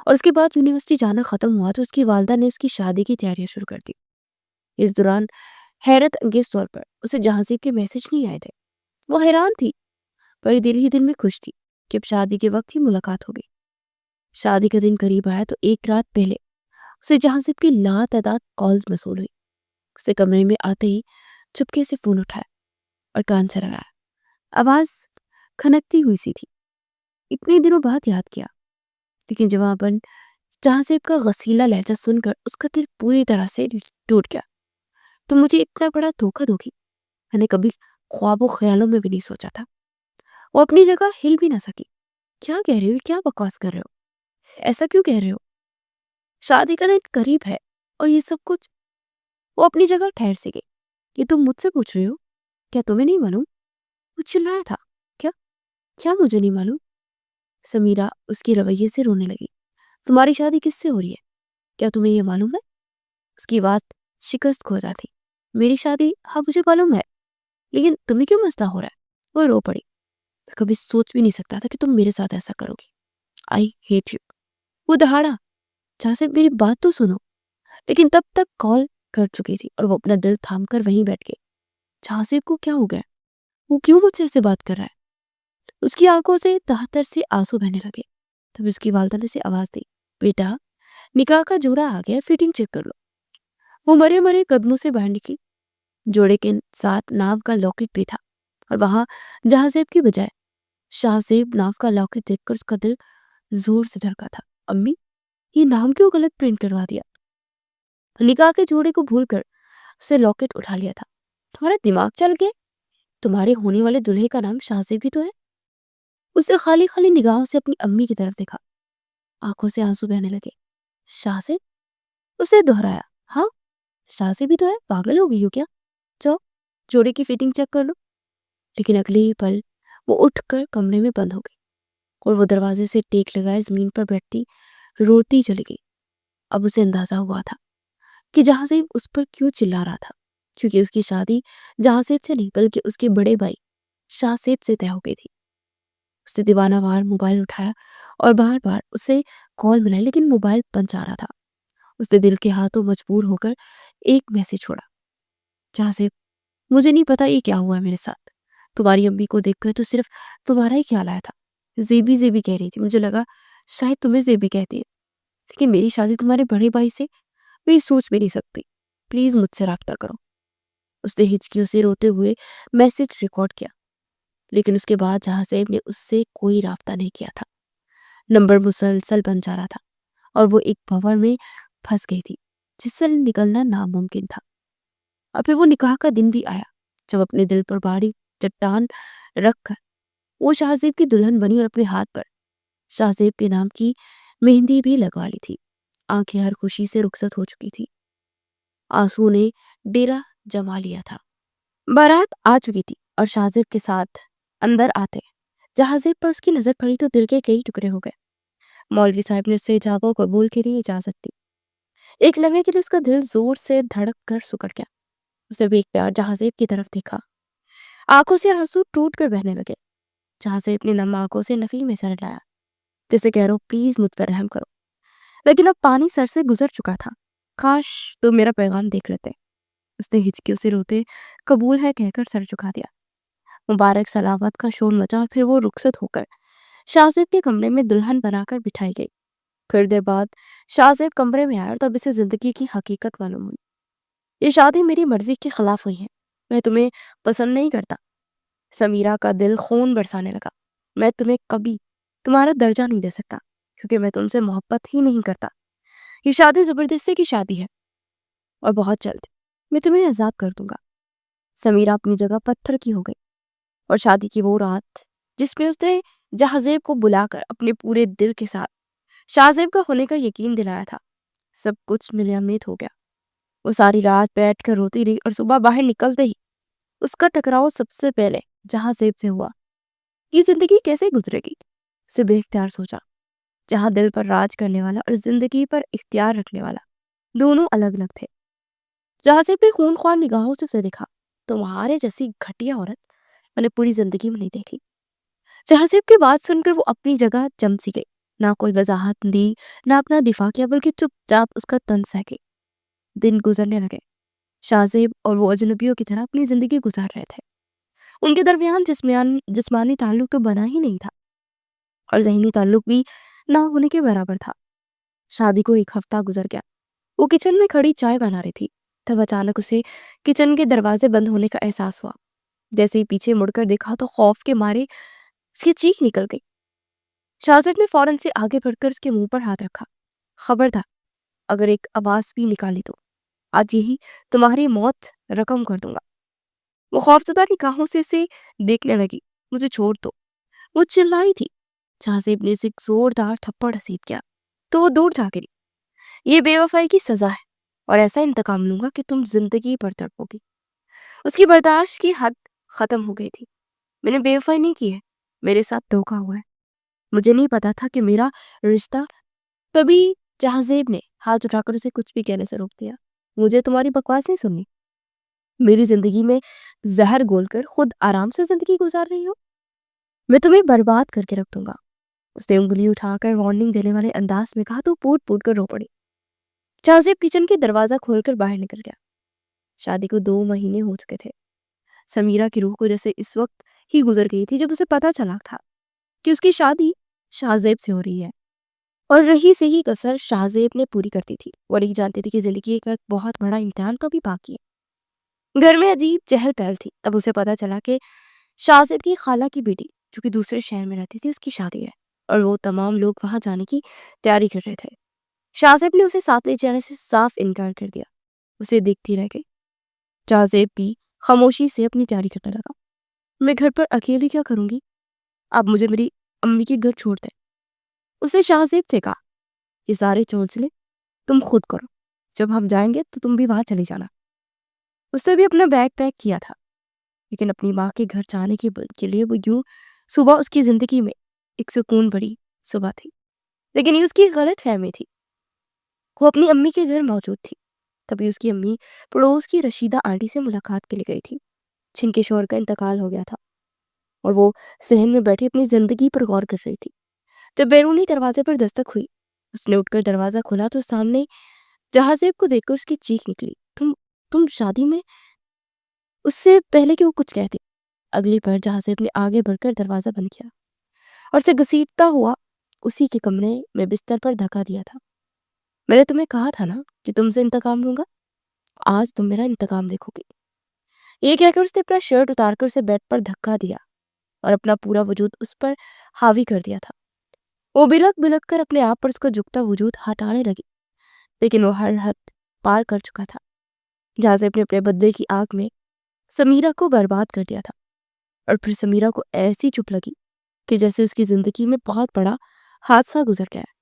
اور اس کے بعد یونیورسٹی جانا ختم ہوا تو اس کی والدہ نے اس کی شادی کی تیاریاں شروع کر دی۔ اس دوران حیرت انگیز طور پر اسے جہازیب کے میسج نہیں آئے تھے۔ وہ حیران تھی پر دل ہی دل میں خوش تھی کہ اب شادی کے وقت ہی ملاقات ہوگی۔ شادی کا دن قریب آیا تو ایک رات پہلے اسے جہازیب کی لاتعداد کالز موصول ہوئی۔ اسے کمرے میں آتے ہی چپکے سے فون اٹھایا اور کان سے لگایا۔ آواز کھنکتی ہوئی سی تھی۔ اتنے دنوں بعد یاد کیا، لیکن جواباً جہازیب کا غسیلا لہجہ سن کر اس کا دل پوری طرح سے ٹوٹ گیا۔ تم مجھے اتنا بڑا دھوکہ دو گی، میں نے کبھی خواب و خیالوں میں بھی نہیں سوچا تھا۔ وہ اپنی جگہ ہل بھی نہ سکی۔ کیا کہہ رہے ہو، کیا بکواس کر رہے ہو، ایسا کیوں کہہ رہے ہو؟ شادی کا دن قریب ہے اور یہ سب کچھ۔ وہ اپنی جگہ ٹھہر سے گئی۔ یہ تم مجھ سے پوچھ رہے ہو؟ کیا تمہیں نہیں معلوم؟ وہ چلایا تھا۔ کیا کیا مجھے نہیں معلوم؟ سمیرہ اس کے رویے سے رونے لگی۔ تمہاری شادی کس سے ہو رہی ہے؟ کیا تمہیں یہ معلوم ہے؟ اس کی بات شکست کھو جاتی۔ میری شادی؟ ہاں مجھے معلوم ہے، لیکن تمہیں کیوں مسئلہ ہو رہا ہے؟ وہ رو پڑی۔ میں کبھی سوچ بھی نہیں سکتا تھا کہ تم میرے ساتھ ایسا کرو گی۔ I hate you. وہ دہاڑا، جہاں سے میری بات تو سنو۔ لیکن تب تک کال کر چکی تھی اور وہ اپنا دل تھام کر وہیں بیٹھ گئی۔ جہازیب کو کیا ہو گیا؟ وہ کیوں مجھ سے ایسے بات کر رہا ہے؟ اس کی آنکھوں سے تہتر سے آنسو بہنے لگے۔ تب اس کی والدہ نے اسے آواز دی، بیٹا نکاح کا جوڑا آ گیا، فٹنگ چیک کر لو۔ وہ مرے مرے قدموں سے باہر نکلی۔ جوڑے کے ساتھ ناو کا لاکٹ بھی تھا اور وہاں جہازیب کی بجائے شاہزیب ناو کا لاکٹ دیکھ کر اس کا دل زور سے دھڑکا تھا۔ امی یہ نام کیوں غلط پرنٹ کروا دیا؟ نکاح کے جوڑے کو بھول کر اسے لاکٹ اٹھا لیا تھا۔ تمہارا دماغ چل گیا؟ تمہارے ہونے والے دلہے کا نام شاہزیب بھی تو ہے۔ اسے خالی خالی نگاہوں سے اپنی امی کی طرف دیکھا۔ آنکھوں سے آنسو بہنے لگے۔ شاہزیب؟ اسے دہرایا، ہاں شاہزیب بھی تو ہے، پاگل ہو گئی ہو کیا؟ جاؤ جوڑے کی فٹنگ چیک کر لو۔ لیکن اگلے ہی پل وہ اٹھ کر کمرے میں بند ہو گئی اور وہ دروازے سے ٹیک لگائے زمین پر بیٹھتی روتی چلی گئی۔ اب اسے اندازہ ہوا تھا کہ جہازیب اس پر کیوں چلا رہا تھا، کیونکہ اس کی شادی جہازیب سے نہیں بلکہ اس کے بڑے بھائی شاہزیب سے طے ہو گئی تھی۔ اس نے دیوانہ وار موبائل اٹھایا اور بار بار اسے کال ملائی، لیکن موبائل بند جا رہا تھا۔ اس نے دل کے ہاتھوں مجبور ہو کر ایک میسج چھوڑا، جہازیب مجھے نہیں پتا یہ کیا ہوا ہے میرے ساتھ۔ تمہاری امی کو دیکھ کر تو صرف تمہارا ہی خیال آیا تھا۔ زیبی زیبی کہہ رہی تھی، مجھے لگا شاید تمہیں زیبی کہتی ہے، لیکن میری شادی تمہارے بڑے بھائی سے میں یہ سوچ بھی نہیں سکتی۔ پلیز مجھ سے رابطہ کرو۔ اس نے ہچکیوں سے روتے ہوئے میسج ریکارڈ کیا، لیکن اس کے بعد جہازیب نے اس سے کوئی رابطہ نہیں کیا تھا۔ نمبر مسلسل بن جا رہا تھا اور وہ ایک بھنور میں پھنس گئی تھی جس سے نکلنا ناممکن تھا۔ اور پھر وہ نکاح کا دن بھی آیا، جب اپنے دل پر بھاری چٹان رکھ کر وہ شاہزیب کی دلہن بنی اور اپنے ہاتھ پر شاہزیب کے نام کی مہندی بھی لگوا لی تھی۔ آنکھیں ہر خوشی سے رخصت ہو چکی تھی، آنسو نے ڈیرا جما لیا تھا۔ بارات آ چکی تھی اور شاہزیب کے ساتھ اندر آتے جہازیب پر اس کی نظر پڑی تو دل کے کئی ٹکڑے ہو گئے۔ مولوی صاحب نے اس سے حجاب و قبول کے لیے اجازت دی۔ ایک لمحے کے لیے اس کا دل زور سے دھڑک کر سکڑ گیا۔ اس نے بھی ایک پیار جہازیب کی طرف دیکھا، آنکھوں سے آنسو ٹوٹ کر بہنے لگے۔ جہازیب نے نم آنکھوں سے نفی میں سر لایا، جیسے کہہ رہو پلیز مجھ پر رحم کرو، لیکن اب پانی سر سے گزر چکا تھا۔ کاش تم میرا پیغام دیکھ لیتے۔ اس نے ہچکیوں سے روتے قبول ہے کہہ کر سر جھکا دیا۔ مبارک سلامت کا شور مچا اور پھر وہ رخصت ہو کر شاہزیب کے کمرے میں دلہن بنا کر بٹھائی گئی۔ پھر دیر بعد شاہزیب کمرے میں آیا اور تب اسے زندگی کی حقیقت معلوم ہوئی۔ یہ شادی میری مرضی کے خلاف ہوئی ہے، میں تمہیں پسند نہیں کرتا، سمیرہ کا دل خون برسانے لگا۔ میں تمہیں کبھی تمہارا درجہ نہیں دے سکتا کیونکہ میں تم سے محبت ہی نہیں کرتا۔ یہ شادی زبردستی کی شادی ہے اور بہت جلد میں تمہیں آزاد کر دوں گا۔ سمیرہ اپنی جگہ پتھر کی ہو گئی اور شادی کی وہ رات جس میں اس نے جہازیب کو بلا کر اپنے پورے دل کے ساتھ شاہزیب کا ہونے کا یقین دلایا تھا، سب کچھ ملیامت ہو گیا۔ وہ ساری رات بیٹھ کر روتی رہی اور صبح باہر نکلتے ہی اس کا ٹکراؤ سب سے پہلے جہازیب سے ہوا۔ یہ زندگی کیسے گزرے گی؟ اسے بے اختیار سوچا۔ جہاں دل پر راج کرنے والا اور زندگی پر اختیار رکھنے والا دونوں الگ الگ تھے۔ جہازیب نے خونخوار نگاہوں سے اسے دیکھا۔ تمہارے جیسی گھٹیا عورت میں نے پوری زندگی میں نہیں دیکھی۔ جہازیب کی بات سن کر وہ اپنی جگہ جم سی گئی، نہ کوئی وضاحت دی نہ اپنا دفاع کیا، بلکہ چپ چاپ اس کا تن سہ گئی۔ دن گزرنے لگے۔ شاہزیب اور وہ اجنبیوں کی طرح اپنی زندگی گزار رہے تھے۔ ان کے درمیان جسمانی تعلق تو بنا ہی نہیں تھا اور ذہنی تعلق بھی نہ ہونے کے برابر تھا۔ شادی کو ایک ہفتہ گزر گیا۔ وہ کچن میں کھڑی چائے بنا رہی تھی تب اچانک اسے کچن کے دروازے بند ہونے کا احساس ہوا۔ جیسے ہی پیچھے مڑ کر دیکھا تو خوف کے مارے اس کی چیخ نکل گئی۔ شاہزیب نے فوراً سے آگے بڑھ کر اس کے منہ پر ہاتھ رکھا۔ خبردار اگر ایک آواز بھی نکالی تو آج یہی تمہاری موت رقم کر دوں گا۔ وہ خوفزدہ نگاہوں سے اسے دیکھنے لگی۔ مجھے چھوڑ دو، وہ چلائی تھی۔ شاہزیب نے اسے ایک زوردار تھپڑ رسید کیا تو وہ دور جا گری۔ یہ بے وفائی کی سزا ہے اور ایسا انتقام لوں گا کہ تم زندگی پر تڑپو گی۔ اس کی برداشت کی حد ختم ہو گئی تھی۔ میں نے بے وفائی نہیں کی ہے، میرے ساتھ دھوکا ہوا ہے۔ مجھے نہیں پتا تھا کہ میرا رشتہ۔ تبھی جہازیب نے ہاتھ اٹھا کر اسے کچھ بھی کہنے سے روک دیا۔ مجھے تمہاری بکواس نہیں سننی۔ میری زندگی میں زہر گھول کر خود آرام سے زندگی گزار رہی ہو، میں تمہیں برباد کر کے رکھ دوں گا۔ اس نے انگلی اٹھا کر وارننگ دینے والے انداز میں کہا تو پوٹ پوٹ کر رو پڑی۔ شاہزیب کچن کے دروازہ کھول کر باہر نکل گیا۔ شادی کو 2 مہینے ہو چکے تھے۔ سمیرہ کی روح کو جیسے اس وقت ہی گزر گئی تھی جب اسے پتا چلا تھا کہ اس کی شادی شاہزیب سے ہو رہی ہے، اور رہی سے ہی کسر شاہزیب نے پوری کرتی تھی۔ وہ نہیں جانتی تھی کہ زندگی کا ایک بہت بڑا امتحان کبھی باقی ہے۔ گھر میں عجیب چہل پہل تھی۔ تب اسے پتا چلا کہ شاہزیب کی خالہ کی بیٹی جو کہ دوسرے شہر میں رہتی تھی اس کی شادی ہے اور وہ تمام لوگ وہاں جانے کی تیاری کر رہے تھے۔ شاہزیب نے اسے ساتھ لے جانے سے صاف انکار کر دیا۔ اسے دیکھتی رہ گئی۔ شاہزیب بھی خاموشی سے اپنی تیاری کرنے لگا۔ میں گھر پر اکیلی کیا کروں گی؟ آپ مجھے میری امی کے گھر چھوڑ دیں۔ اس نے شاہزیب سے کہا، یہ سارے چونچلے تم خود کرو، جب ہم جائیں گے تو تم بھی وہاں چلی جانا۔ اس نے بھی اپنا بیگ پیک کیا تھا، لیکن اپنی ماں کے گھر جانے کے لیے وہ یوں صبح اس کی زندگی میں ایک سکون بڑی صبح تھی، لیکن یہ اس کی غلط فہمی تھی۔ وہ اپنی امی کے گھر موجود تھی، تبھی اس کی امی پڑوس کی رشیدہ آنٹی سے ملاقات کے لیے گئی تھی جن کے شوہر کا انتقال ہو گیا تھا، اور وہ صحن میں بیٹھی اپنی زندگی پر غور کر رہی تھی۔ جب بیرونی دروازے پر دستک ہوئی، اس نے اٹھ کر دروازہ کھولا تو سامنے جہازیب کو دیکھ کر اس کی چیخ نکلی، تم شادی میں؟ اس سے پہلے کہ وہ کچھ کہتی اگلی بار جہازیب نے آگے بڑھ کر دروازہ بند کیا اور اسے گھسیٹتا ہوا اسی کے کمرے میں بستر پر دھکا دیا تھا۔ میں نے تمہیں کہا تھا نا کہ تم سے انتقام لوں گا، آج تم میرا انتقام دیکھو گی۔ یہ کہہ کر اس نے اپنا شرٹ اتار کر اسے بیڈ پر دھکا دیا اور اپنا پورا وجود اس پر حاوی کر دیا تھا۔ وہ بلک بلک کر اپنے آپ پر اس کا جھکتا وجود ہٹانے لگی، لیکن وہ ہر حد پار کر چکا تھا۔ جہازیب نے اپنے بدلے کی آگ میں سمیرہ کو برباد کر دیا تھا، اور پھر سمیرہ کو ایسی چپ لگی کہ جیسے اس کی زندگی میں بہت بڑا حادثہ گزر گیا ہے۔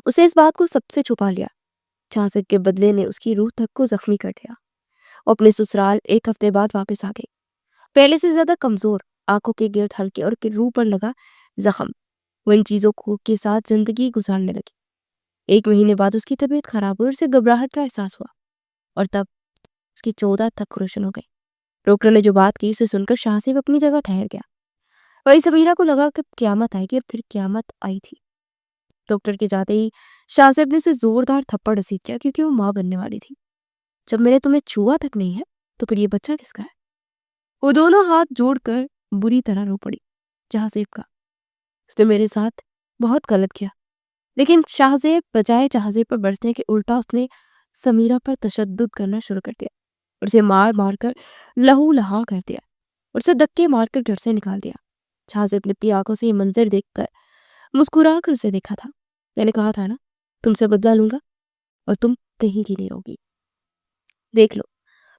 اسے اس بات کو سب سے چھپا لیا۔ جہازیب کے بدلے نے اس کی روح تک کو زخمی کر دیا۔ وہ اپنے سسرال 1 ہفتے بعد واپس آ گئی، پہلے سے زیادہ کمزور، آنکھوں کے گرد ہلکے اور روح پر لگا زخم۔ وہ ان چیزوں کے ساتھ زندگی گزارنے لگی۔ 1 مہینے بعد اس کی طبیعت خراب ہوئی اور اسے گھبراہٹ کا احساس ہوا، اور تب اس کی 14 تک روشن ہو گئی۔ ڈاکٹر نے جو بات کی اسے سن کر شاہزیب اپنی جگہ ٹھہر گیا۔ وہی سمیرہ کو لگا کہ قیامت آئے گی، اور پھر قیامت آئی تھی۔ ڈاکٹر کے جاتے ہی شاہزیب نے اسے زوردار تھپڑ رسید کیا کیونکہ وہ ماں بننے والی تھی۔ جب میں نے تمہیں چھوا تک نہیں ہے تو پھر یہ بچہ کس کا ہے؟ وہ دونوں ہاتھ جوڑ کر بری طرح رو پڑی۔ جہازیب کا، اس نے میرے ساتھ بہت غلط کیا۔ لیکن شاہزیب بجائے جہازیب پر برسنے کے الٹا اس نے سمیرہ پر تشدد کرنا شروع کر دیا اور اسے مار مار کر لہو لہا کر دیا، اسے دھکے مار کر گھر سے نکال دیا۔ شاہزب اپنی اپنی آنکھوں سے یہ منظر دیکھ کر مسکرا کر اسے دیکھا تھا۔ میں نے کہا تھا نا تم سے بدلہ لوں گا اور تم کہیں کی نہیں رہوگی۔ دیکھ لو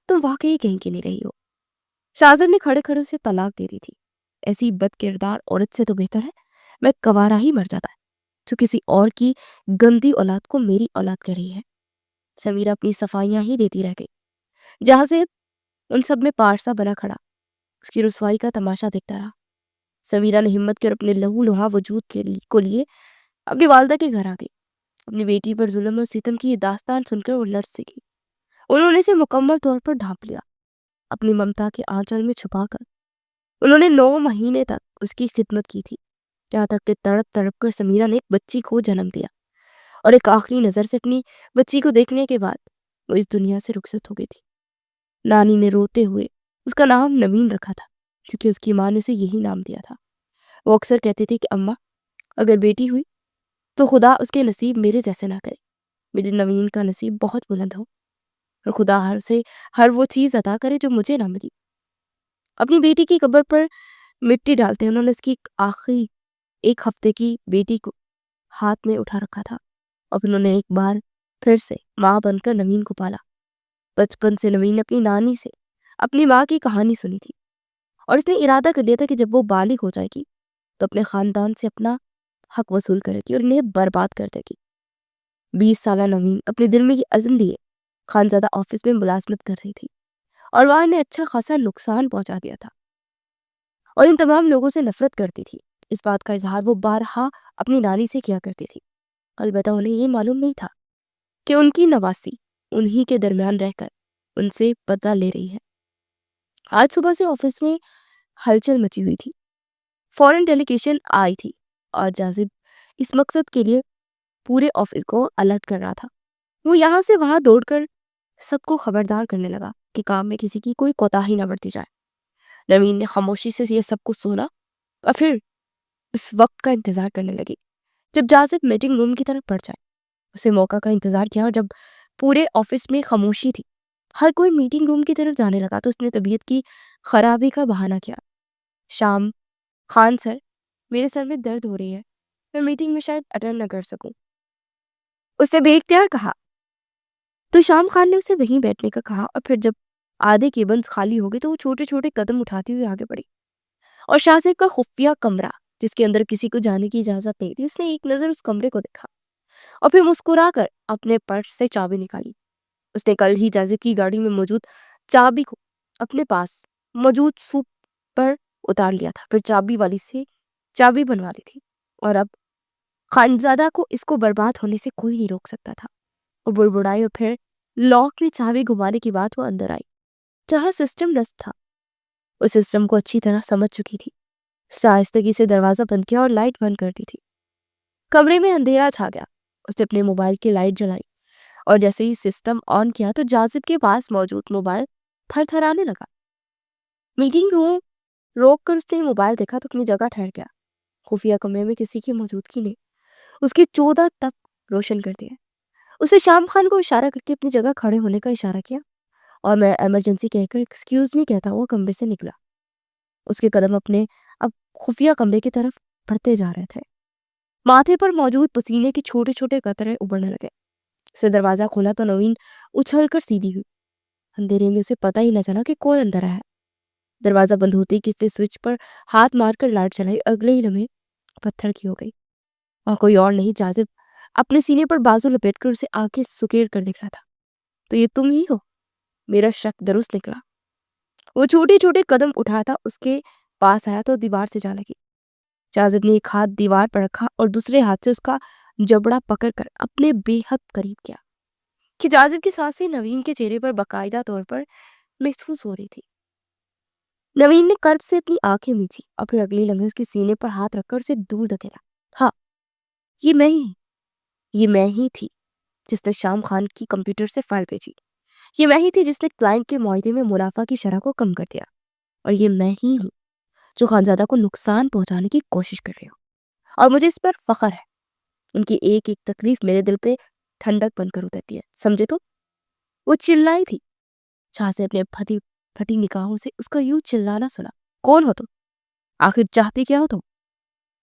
تم واقعی کہیں کی نہیں رہی ہو۔ شاہزب نے کھڑے کھڑے اسے طلاق دے دی تھی۔ ایسی بد کردار عورت سے تو بہتر ہے میں کوارا ہی مر جاتا ہے جو کسی اور کی گندی اولاد کو میری اولاد کر رہی ہے۔ سمیرہ اپنی صفائیاں ہی دیتی رہ گئی جہاں سے ان سب میں پارسا بنا کھڑا اس کی رسوائی کا تماشا دیکھتا رہا۔ سمیرہ نے ہمت کر اپنے لہو لہا وجود کو لیے اپنی والدہ کے گھر آ گئی۔ اپنی بیٹی پر ظلم و ستم کی یہ داستان سن کر وہ لرز سے گئی۔ انہوں نے اسے مکمل طور پر ڈھانپ لیا، اپنی ممتا کے آنچل میں چھپا کر۔ انہوں نے 9 مہینے تک اس کی خدمت کی تھی، یہاں تک کہ تڑپ تڑپ کر سمیرہ نے ایک بچی کو جنم دیا اور ایک آخری نظر سے اپنی بچی کو دیکھنے کے بعد وہ اس دنیا سے رخصت ہو گئی تھی۔ نانی نے روتے ہوئے اس کا نام نوین رکھا تھا کیونکہ اس کی ماں نے اسے یہی نام دیا تھا۔ وہ اکثر کہتے تھے کہ اماں اگر بیٹی ہوئی تو خدا اس کے نصیب میرے جیسے نہ کرے، میرے نوین کا نصیب بہت بلند ہو اور خدا اسے ہر وہ چیز عطا کرے جو مجھے نہ ملی۔ اپنی بیٹی کی قبر پر مٹی ڈالتے انہوں نے اس کی آخری 1 ہفتے کی بیٹی کو ہاتھ میں اٹھا رکھا تھا اور انہوں نے ایک بار پھر سے ماں بن کر نوین کو پالا۔ بچپن سے نوین نے اپنی نانی سے اپنی ماں کی کہانی سنی تھی اور اس نے ارادہ کر لیا تھا کہ جب وہ بالغ ہو جائے گی تو اپنے خاندان سے اپنا حق وصول کرے گی اور انہیں برباد کر دے گی۔ 20 سالہ نوین اپنے دل میں یہ عزم لیے خانزادہ آفس میں ملازمت کر رہی تھی اور وہاں انہیں اچھا خاصا نقصان پہنچا دیا تھا اور ان تمام لوگوں سے نفرت کرتی تھی۔ اس بات کا اظہار وہ بارہا اپنی نانی سے کیا کرتی تھی، البتہ انہیں یہ معلوم نہیں تھا کہ ان کی نواسی انہی کے درمیان رہ کر ان سے بدلہ لے رہی ہے۔ آج صبح سے آفس میں ہلچل مچی ہوئی تھی۔ فورن ڈیلیگیشن آئی تھی اور جاذب اس مقصد کے لیے پورے آفس کو الرٹ کر رہا تھا۔ وہ یہاں سے وہاں دوڑ کر سب کو خبردار کرنے لگا کہ کام میں کسی کی کوئی کوتاہی نہ برتی جائے۔ نوین نے خاموشی سے یہ سب کچھ سنا اور پھر اس وقت کا انتظار کرنے لگی جب جاذب میٹنگ روم کی طرف بڑھ جائے۔ اسے موقع کا انتظار کیا اور جب پورے آفس میں خاموشی تھی، ہر کوئی میٹنگ روم کی طرف جانے لگا تو اس نے طبیعت کی خرابی کا بہانہ کیا۔ شام خان سر، میرے سر میں درد ہو رہی ہے، میں میٹنگ میں شاید اٹینڈ نہ کر سکوں، اس نے بے اختیار کہا۔ تو شام خان نے اسے وہیں بیٹھنے کا کہا اور پھر جب آدھے کیبنز خالی ہو گئے تو وہ چھوٹے چھوٹے قدم اٹھاتی ہوئی آگے بڑھی اور شاہزیب کا خفیہ کمرہ جس کے اندر کسی کو جانے کی اجازت نہیں تھی، اس نے ایک نظر اس کمرے کو دیکھا اور پھر مسکرا کر اپنے پرس سے چابی نکالی۔ اس نے کل ہی جاذب کی گاڑی میں موجود چابی کو اپنے پاس موجود سوپ پر اتار لیا تھا، پھر چابی والی سے چابی بنوا لی تھی اور اب خانزادہ کو اس کو برباد ہونے سے کوئی نہیں روک سکتا تھا۔ وہ بڑبڑائی اور پھر لاک میں چابی گھمانے کی بات وہ اندر آئی جہاں سسٹم نصب تھا۔ اس سسٹم کو اچھی طرح سمجھ چکی تھی۔ اس نے آہستگی سے دروازہ بند کیا اور لائٹ بند کر دی تھی۔ کمرے میں اندھیرا چھا گیا۔ اس نے اپنے موبائل کی لائٹ جلائی اور جیسے ہی سسٹم آن کیا تو جاذب کے پاس موجود موبائل تھر تھرانے لگا۔ میٹنگ روم روک کر اس نے موبائل دیکھا تو اپنی جگہ ٹھہر گیا۔ خفیہ کمرے میں کسی کی موجودگی نے اس کے 14 تک روشن کر دیا۔ اسے شام خان کو اشارہ کر کے اپنی جگہ کھڑے ہونے کا اشارہ کیا اور میں ایمرجنسی کہہ کر ایکسکیوز می کہتا ہوا کمرے سے نکلا۔ اس کے قدم اپنے اب خفیہ کمرے کی طرف بڑھتے جا رہے تھے۔ ماتھے پر موجود پسینے کے چھوٹے چھوٹے قطرے ابھرنے لگے۔ اسے دروازہ کھولا تو نوین اچھل کر سیدھی ہوئی۔ اندھیرے میں اسے پتہ ہی نہ چلا کہ کون اندر آیا۔ دروازہ بند ہوتے ہی کسی نے سوئچ پر ہاتھ مار کر لائٹ چلائی، اگلے ہی لمحے پتھر کی ہو گئی اور کوئی اور نہیں جاذب اپنے سینے پر بازو لپیٹ کر اسے آنکھیں سکیڑ کر دیکھ رہا تھا۔ تو یہ تم ہی ہو؟ میرا شک درست نکلا۔ وہ چھوٹے چھوٹے قدم اٹھا تھا اس کے پاس آیا تو دیوار سے جا لگی۔ جاذب نے ایک ہاتھ دیوار پر رکھا اور دوسرے ہاتھ سے اس کا جبڑا پکڑ کر اپنے بے حد قریب کیا کہ جاذب کی سانسیں نوین کے چہرے پر باقاعدہ طور پر محسوس ہو رہی تھی۔ نوین نے کرب سے اپنی آنکھیں میچی اور پھر اگلے لمحے اس کے سینے پر ہاتھ رکھ کر اسے دور دھکیلا۔ ہاں، یہ میں ہی تھی جس نے شام خان کی کمپیوٹر سے فائل بھیجی۔ یہ میں ہی تھی جس نے کلائنٹ کے معاہدے میں منافع کی شرح کو کم کر دیا اور یہ میں ہی ہوں جو خانزادہ کو نقصان پہنچانے کی کوشش کر رہی ہوں اور مجھے اس پر فخر ہے۔ ان کی ایک ایک تکلیف میرے دل پہ ٹھنڈک بن کر اترتی ہے، سمجھے تم؟ وہ چلائی تھی۔ شاہ سے اپنے پھٹی نگاہوں سے اس کا یوں چلانا سنا کون ہو تم؟ آخر چاہتی کیا ہو تم؟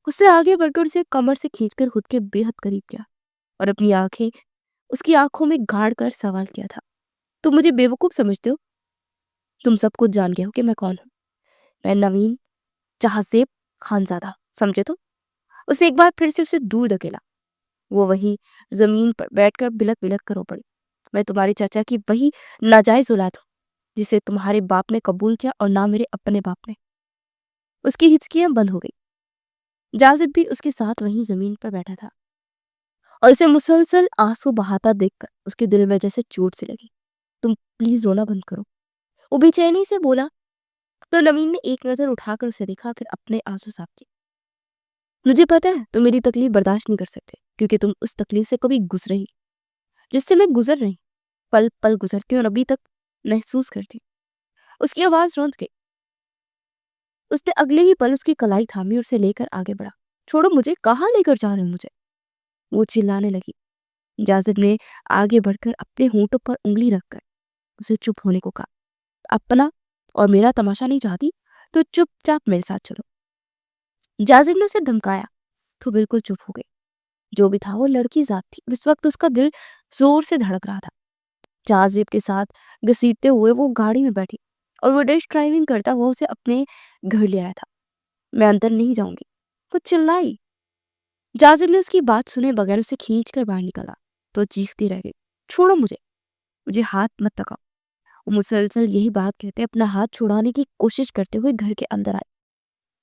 اس نے آگے بڑھ کر اسے کمر سے کھینچ کر خود کے بے حد قریب کیا اور اپنی آنکھیں اس کی آنکھوں میں گاڑ کر سوال کیا تھا، تم مجھے بیوقوف سمجھتے ہو؟ تم سب کچھ جان گئے ہو کہ میں کون ہوں؟ میں نوین جہازیب خانزادہ، سمجھے تو؟ اسے ایک بار پھر سے اسے دور دھکیلا۔ وہ وہی زمین پر بیٹھ کر بلک بلک کر رو پڑی۔ میں تمہارے چاچا کی وہی ناجائز اولاد ہوں جسے تمہارے باپ نے قبول کیا اور نہ میرے اپنے باپ نے۔ اس کی ہچکیاں بند ہو گئی۔ جازب بھی اس کے ساتھ وہیں زمین پر بیٹھا تھا اور اسے مسلسل آنسو بہاتا دیکھ کر اس کے دل میں جیسے چوٹ سی لگی۔ تم پلیز رونا بند کرو، وہ بے چینی سے بولا تو نوین نے ایک نظر اٹھا کر اسے دیکھا، پھر اپنے آنسو صاف کیے۔ مجھے پتا ہے تم میری تکلیف برداشت نہیں کر سکتے کیونکہ تم اس تکلیف سے کبھی گزرے ہی جس سے میں گزر رہی، پل پل گزرتی اور ابھی تک محسوس کرتی۔ اس کی آواز روند گئی۔ اس نے اگلے ہی پل اس کی کلائی تھامی اور اسے لے کر آگے بڑھا۔ چھوڑو مجھے، کہاں لے کر جا رہے ہو مجھے؟ وہ چلانے لگی۔ جازب نے آگے بڑھ کر اپنے ہونٹوں پر انگلی رکھ کر اسے چپ ہونے کو کہا۔ اپنا اور میرا تماشا نہیں چاہتی تو چپ چاپ میرے ساتھ چلو۔ جازب نے اسے دھمکایا تو بالکل چپ ہو گئی۔ جو بھی تھا وہ لڑکی ذات تھی اور اس وقت اس کا دل زور سے دھڑک رہا تھا۔ جازب کے ساتھ گھسیٹتے ہوئے وہ گاڑی میں بیٹھی اور وہ ڈیش ڈرائیونگ کرتا ہوا اسے اپنے گھر لے آیا تھا۔ میں اندر نہیں جاؤں گی، وہ چلائی۔ جازب نے اس کی بات سنے بغیر اسے کھینچ کر باہر نکالا تو چیختی رہ گئی، چھوڑو مجھے ہاتھ مت لگاؤ۔ وہ مسلسل یہی بات کہتے اپنا ہاتھ چھڑانے کی کوشش کرتے ہوئے گھر کے اندر آئے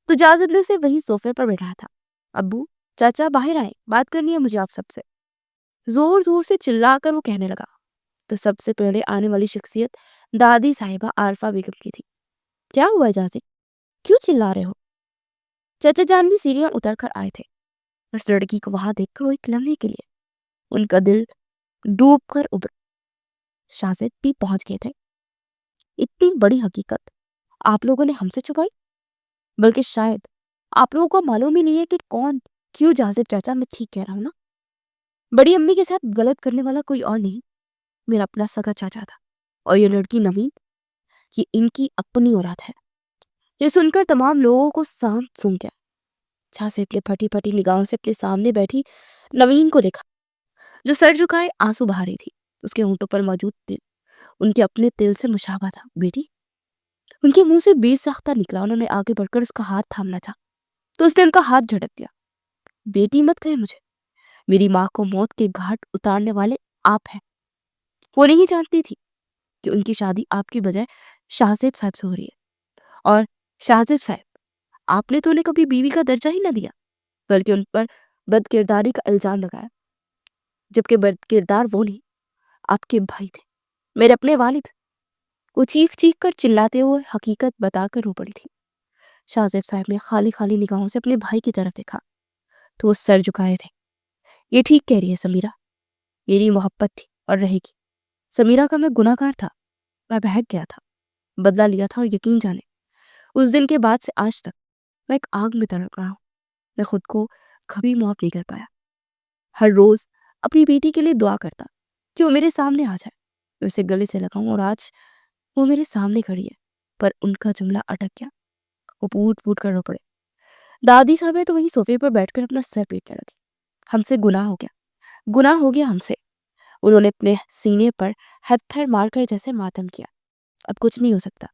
تو جازب نے اسے وہی صوفے پر بیٹھایا تھا۔ ابو، چاچا باہر آئے، بات کرنی ہے مجھے آپ سب سے، زور زور سے چلا کر وہ کہنے لگا۔ تو سب سے پہلے آنے والی شخصیت دادی صاحبہ عارفہ بیگم کی تھی۔ کیا ہوا جازب، کیوں چلا رہے ہو؟ چچا جان بھی سیڑھیاں اتر کر آئے تھے۔ اس لڑکی کو وہاں دیکھ کر وہ ایک لمحے کے لیے ان کا دل ڈوب کر ابھر۔ شازد بھی پہنچ گئے تھے۔ اتنی بڑی حقیقت آپ لوگوں نے ہم سے چھپائی، بلکہ شاید آپ لوگوں کو معلوم ہی نہیں ہے کہ کون کیوں جازب چاچا، میں ٹھیک کہہ رہا ہوں نا؟ بڑی امی کے ساتھ غلط کرنے والا کوئی اور نہیں، میرا اپنا سگا چاچا تھا، اور یہ لڑکی نوین، یہ ان کی اپنی اولاد ہے۔ یہ سن کر تمام لوگوں کو سانپ سونگ گیا۔ جازب نے پھٹی پھٹی نگاہوں سے اپنے سامنے بیٹھی نوین کو دیکھا جو سر جھکائے آنسو بہا رہی تھی۔ اس کے ہونٹوں پر موجود تل ان کے اپنے تل سے مشابہ تھا۔ بیٹی، ان کے منہ سے بے ساختہ نکلا۔ انہوں نے آگے بڑھ کر اس کا ہاتھ تھامنا چاہا تو اس نے ان کا ہاتھ جھٹک دیا۔ بیٹی مت کہے مجھے، میری ماں کو موت کے گھاٹ اتارنے والے آپ ہیں۔ وہ نہیں جانتی تھی کہ ان کی شادی آپ کی بجائے شاہزیب صاحب سے ہو رہی ہے، اور شاہزیب صاحب، آپ نے تو انہیں کبھی بیوی کا درجہ ہی نہ دیا بلکہ ان پر بد کرداری کا الزام لگایا، جبکہ بد کردار وہ نہیں، آپ کے بھائی تھے، میرے اپنے والد۔ وہ چیخ چیخ کر چلاتے ہوئے حقیقت بتا کر رو پڑی تھی۔ شاہزیب صاحب نے خالی خالی نگاہوں سے اپنے بھائی کی طرف دیکھا تو وہ سر جھکائے تھے۔ یہ ٹھیک کہہ رہی ہے سمیرہ، میری محبت تھی اور رہے گی۔ سمیرہ کا میں گناہ گار تھا، میں بہک گیا تھا، بدلہ لیا تھا، اور یقین جانے اس دن کے بعد سے آج تک میں ایک آگ میں تڑپ رہا ہوں۔ میں خود کو کبھی معاف نہیں کر پایا۔ ہر روز اپنی بیٹی کے لیے دعا کرتا کہ وہ میرے سامنے آ جائے، میں اسے گلے سے لگاؤں، اور آج وہ میرے سامنے کھڑی ہے، پر ان کا جملہ اٹک گیا۔ وہ پھوٹ پھوٹ کر رو پڑے۔ دادی صاحب تو وہیں صوفے پر بیٹھ کر اپنا سر پیٹنے لگی۔ ہم سے گناہ ہو گیا، گناہ ہو گیا ہم سے۔ انہوں نے اپنے سینے پر ہتھر مار کر جیسے ماتم کیا۔ اب کچھ نہیں ہو سکتا،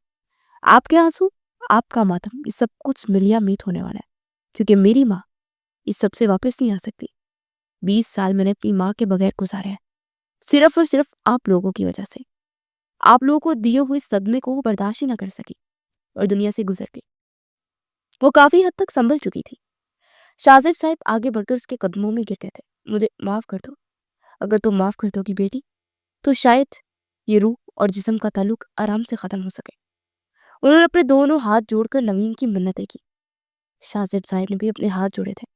آپ کے آنسو، آپ کا ماتم، یہ سب کچھ ملیا میٹ ہونے والا ہے، کیونکہ میری ماں اس سب سے واپس نہیں آ سکتی۔ 20 سال میں نے اپنی ماں کے بغیر گزارے ہیں، صرف اور صرف آپ لوگوں کی وجہ سے۔ آپ لوگوں کو دیے ہوئے صدمے کو وہ برداشت ہی نہ کر سکی اور دنیا سے گزر گئی۔ وہ کافی حد تک سنبھل چکی تھی۔ شاہزیب صاحب آگے بڑھ کر اس کے قدموں میں گرتے تھے۔ مجھے معاف کر دو، اگر تم معاف کر دو گی بیٹی تو شاید یہ روح اور جسم کا تعلق آرام سے ختم ہو سکے۔ انہوں نے اپنے دونوں ہاتھ جوڑ کر نوین کی منتیں کی۔ شاہزیب صاحب نے بھی اپنے ہاتھ جوڑے تھے۔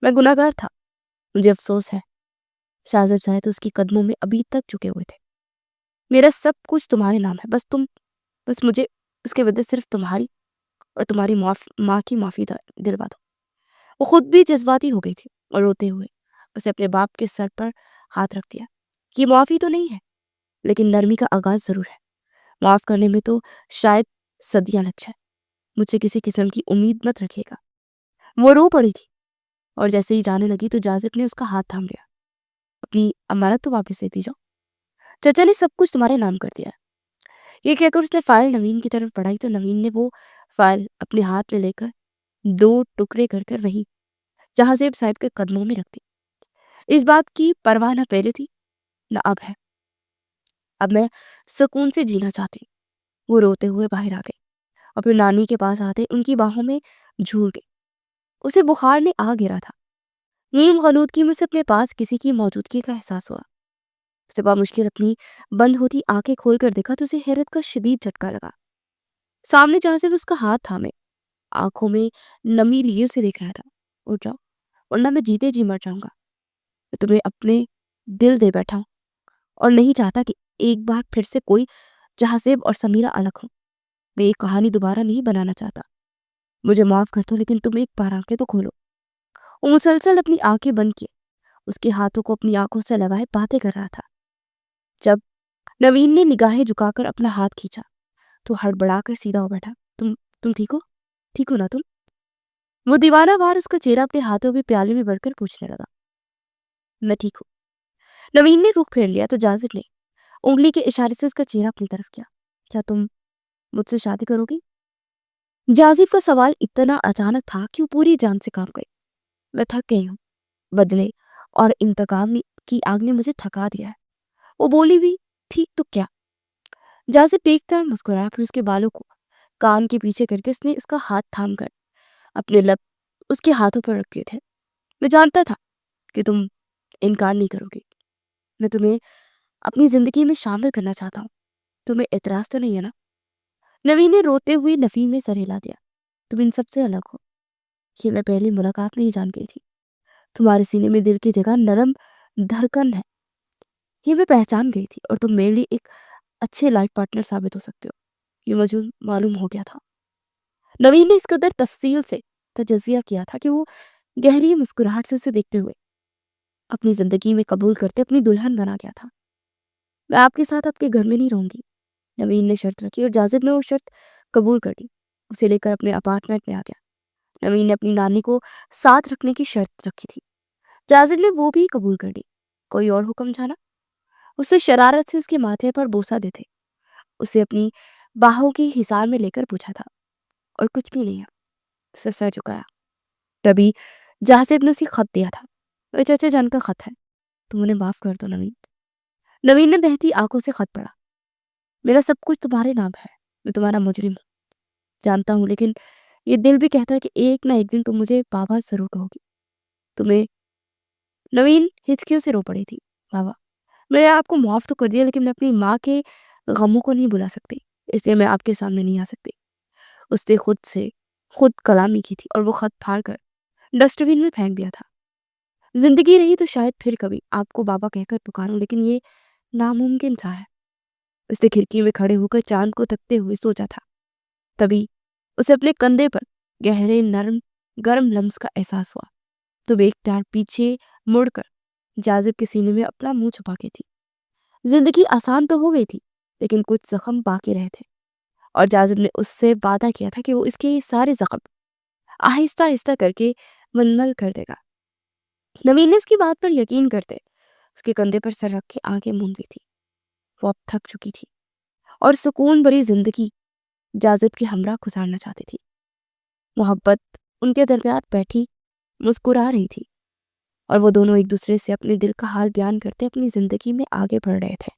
میں گناہ گار تھا، مجھے افسوس ہے۔ شاہزیب صاحب تو اس کی قدموں میں ابھی تک جھکے ہوئے تھے۔ میرا سب کچھ تمہارے نام ہے، بس مجھے اس کے بدلے صرف تمہاری اور تمہاری ماں کی معافی دلوا دو۔ وہ خود بھی جذباتی ہو گئی تھی اور روتے ہوئے اسے اپنے باپ کے سر پر ہاتھ رکھ دیا۔ یہ معافی تو نہیں ہے، لیکن نرمی کا آغاز ضرور ہے۔ معاف کرنے میں تو شاید صدیاں لگ جائے۔ مجھ سے کسی قسم کی امید مت رکھے گا۔ وہ رو پڑی تھی اور جیسے ہی جانے لگی تو جازب نے اس کا ہاتھ تھام لیا۔ اپنی امانت تو واپس دیتی جاؤ، چچا نے سب کچھ تمہارے نام کر دیا ہے۔ یہ کہہ کر اس نے فائل نوین کی طرف بڑھائی تو نوین نے وہ فائل اپنے ہاتھ میں لے کر 2 ٹکڑے کر کر وہی جہاں زیب صاحب کے قدموں میں رکھ دی۔ اس بات کی پرواہ نہ پہلے تھی نہ اب ہے۔ اب میں سکون سے جینا چاہتی ہوں۔ وہ روتے ہوئے باہر آ گئی اور پھر نانی کے پاس آتے ان کی باہوں میں جھول گئی۔ اسے بخار نے آ گرا تھا۔ نیم غنودگی میں سے اپنے پاس کسی کی موجودگی کا احساس ہوا۔ اس نے بامشکل اپنی بند ہوتی آنکھیں کھول کر دیکھا تو اسے حیرت کا شدید جھٹکا لگا۔ سامنے جہاں سے اس کا ہاتھ تھامے آنکھوں میں نمی لیے اسے دیکھ رہا تھا۔ اٹھ جاؤ ورنہ میں جیتے جی مر جاؤں گا۔ میں تمہیں اپنے دل دے بیٹھا ہوں اور نہیں چاہتا کہ ایک بار پھر سے کوئی جہازیب اور سمیرہ الگ ہوں۔ میں یہ کہانی دوبارہ نہیں بنانا چاہتا۔ مجھے معاف کر دو لیکن تم ایک بار آنکھیں تو کھولو۔ وہ مسلسل اپنی آنکھیں بند کیے اس کے ہاتھوں کو اپنی آنکھوں سے لگائے باتیں کر رہا تھا۔ جب نوین نے نگاہیں جھکا کر اپنا ہاتھ کھینچا تو ہڑبڑا کر سیدھا ہو بیٹھا۔ تم ٹھیک ہو؟ ٹھیک ہو نا تم؟ وہ دیوانہ وار اس کا چہرہ اپنے ہاتھوں میں پیالے میں بڑھ کر پوچھنے لگا۔ میں ٹھیک ہوں۔ نوین نے رخ پھیر لیا تو جازب نے انگلی کے اشارے سے اس کا چہرہ اپنی طرف کیا۔ کیا تم مجھ سے شادی کرو گی؟ جازب کا سوال اتنا اچانک تھا کہ وہ پوری جان سے کانپ گئی۔ میں تھک گئی ہوں۔ بدلے اور انتقام کی آگ نے مجھے تھکا دیا ہے۔ وہ بولی بھی ٹھیک تو کیا؟ جازب دیکھتا مسکرایا پھر اس کے بالوں کو کان کے پیچھے کر کے اس نے اس کا ہاتھ تھام کر اپنے لب اس کے ہاتھوں پر رکھ دیے تھے۔ میں جانتا تھا کہ تم انکار نہیں کرو گی۔ میں تمہیں اپنی زندگی میں شامل کرنا چاہتا ہوں۔ تمہیں اعتراض تو نہیں ہے نا؟ نوین نے روتے ہوئے نفی میں سر ہلا دیا۔ تم ان سب سے الگ ہو۔ یہ میں پہلی ملاقات میں ہی جان گئی تھی۔ تمہارے سینے میں دل کی جگہ نرم دھڑکن ہے، یہ میں پہچان گئی تھی اور تم میرے لیے ایک اچھے لائف پارٹنر ثابت ہو سکتے ہو، یہ مجھے معلوم ہو گیا تھا۔ نوین نے اس قدر تفصیل سے تجزیہ کیا تھا کہ وہ گہری مسکراہٹ سے اسے دیکھتے ہوئے اپنی زندگی میں قبول کرتے اپنی دلہن بنا گیا تھا۔ میں آپ کے ساتھ آپ کے گھر میں نہیں رہوں گی، نوین نے شرط رکھی اور جازب نے وہ شرط قبول کر لی۔ اسے لے کر اپنے اپارٹمنٹ میں آ گیا۔ نوین نے اپنی نانی کو ساتھ رکھنے کی شرط رکھی تھی، جازب نے وہ بھی قبول کر لی۔ کوئی اور حکم جانا؟ اسے شرارت سے اس کے ماتھے پر بوسہ دیتے اسے اپنی باہوں کی حصار میں لے کر پوچھا تھا۔ اور کچھ بھی نہیں ہے، اسے سر جھکایا۔ تبھی جازب نے اسے خط دیا تھا۔ وہ چچا جان کا خط ہے، تم انہیں معاف کر دو نوین۔ نوین نے بہتی آنکھوں سے خط پڑھا۔ میرا سب کچھ تمہارے نام ہے، میں تمہارا مجرم ہوں جانتا ہوں، لیکن یہ دل بھی کہتا ہے کہ ایک نہ ایک دن تم مجھے بابا ضرور کہو گی۔ تمہیں نوین ہچکیوں سے رو پڑی تھی۔ بابا میں نے آپ کو معاف تو کر دیا لیکن میں اپنی ماں کے غموں کو نہیں بلا سکتی، اس لیے میں آپ کے سامنے نہیں آ سکتی۔ اس نے خود کلامی کی تھی اور وہ خط پھاڑ کر ڈسٹ بین میں پھینک دیا تھا۔ زندگی رہی تو شاید پھر کبھی آپ کو بابا کہہ کر پکاروں، لیکن یہ ناممکن سا ہے۔ اس نے کھڑکی میں کھڑے ہو کر چاند کو تکتے ہوئے سوچا تھا۔ تبھی اسے اپنے کندھے پر گہرے نرم گرم لمس کا احساس ہوا تو بے اختیار پیچھے مڑ کر جازب کے سینے میں اپنا منہ چھپا کے تھی۔ زندگی آسان تو ہو گئی تھی لیکن کچھ زخم باقی رہے تھے اور جازب نے اس سے وعدہ کیا تھا کہ وہ اس کے سارے زخم آہستہ آہستہ کر کے منمل کر دے گا۔ نوین نے اس کی بات پر یقین کرتے اس کے کندھے پر سر رکھ کے آنکھیں موند لی تھی۔ وہ اب تھک چکی تھی اور سکون بھری زندگی جازب کے ہمراہ گزارنا چاہتی تھی۔ محبت ان کے درمیان بیٹھی مسکرا رہی تھی اور وہ دونوں ایک دوسرے سے اپنے دل کا حال بیان کرتے اپنی زندگی میں آگے بڑھ رہے تھے۔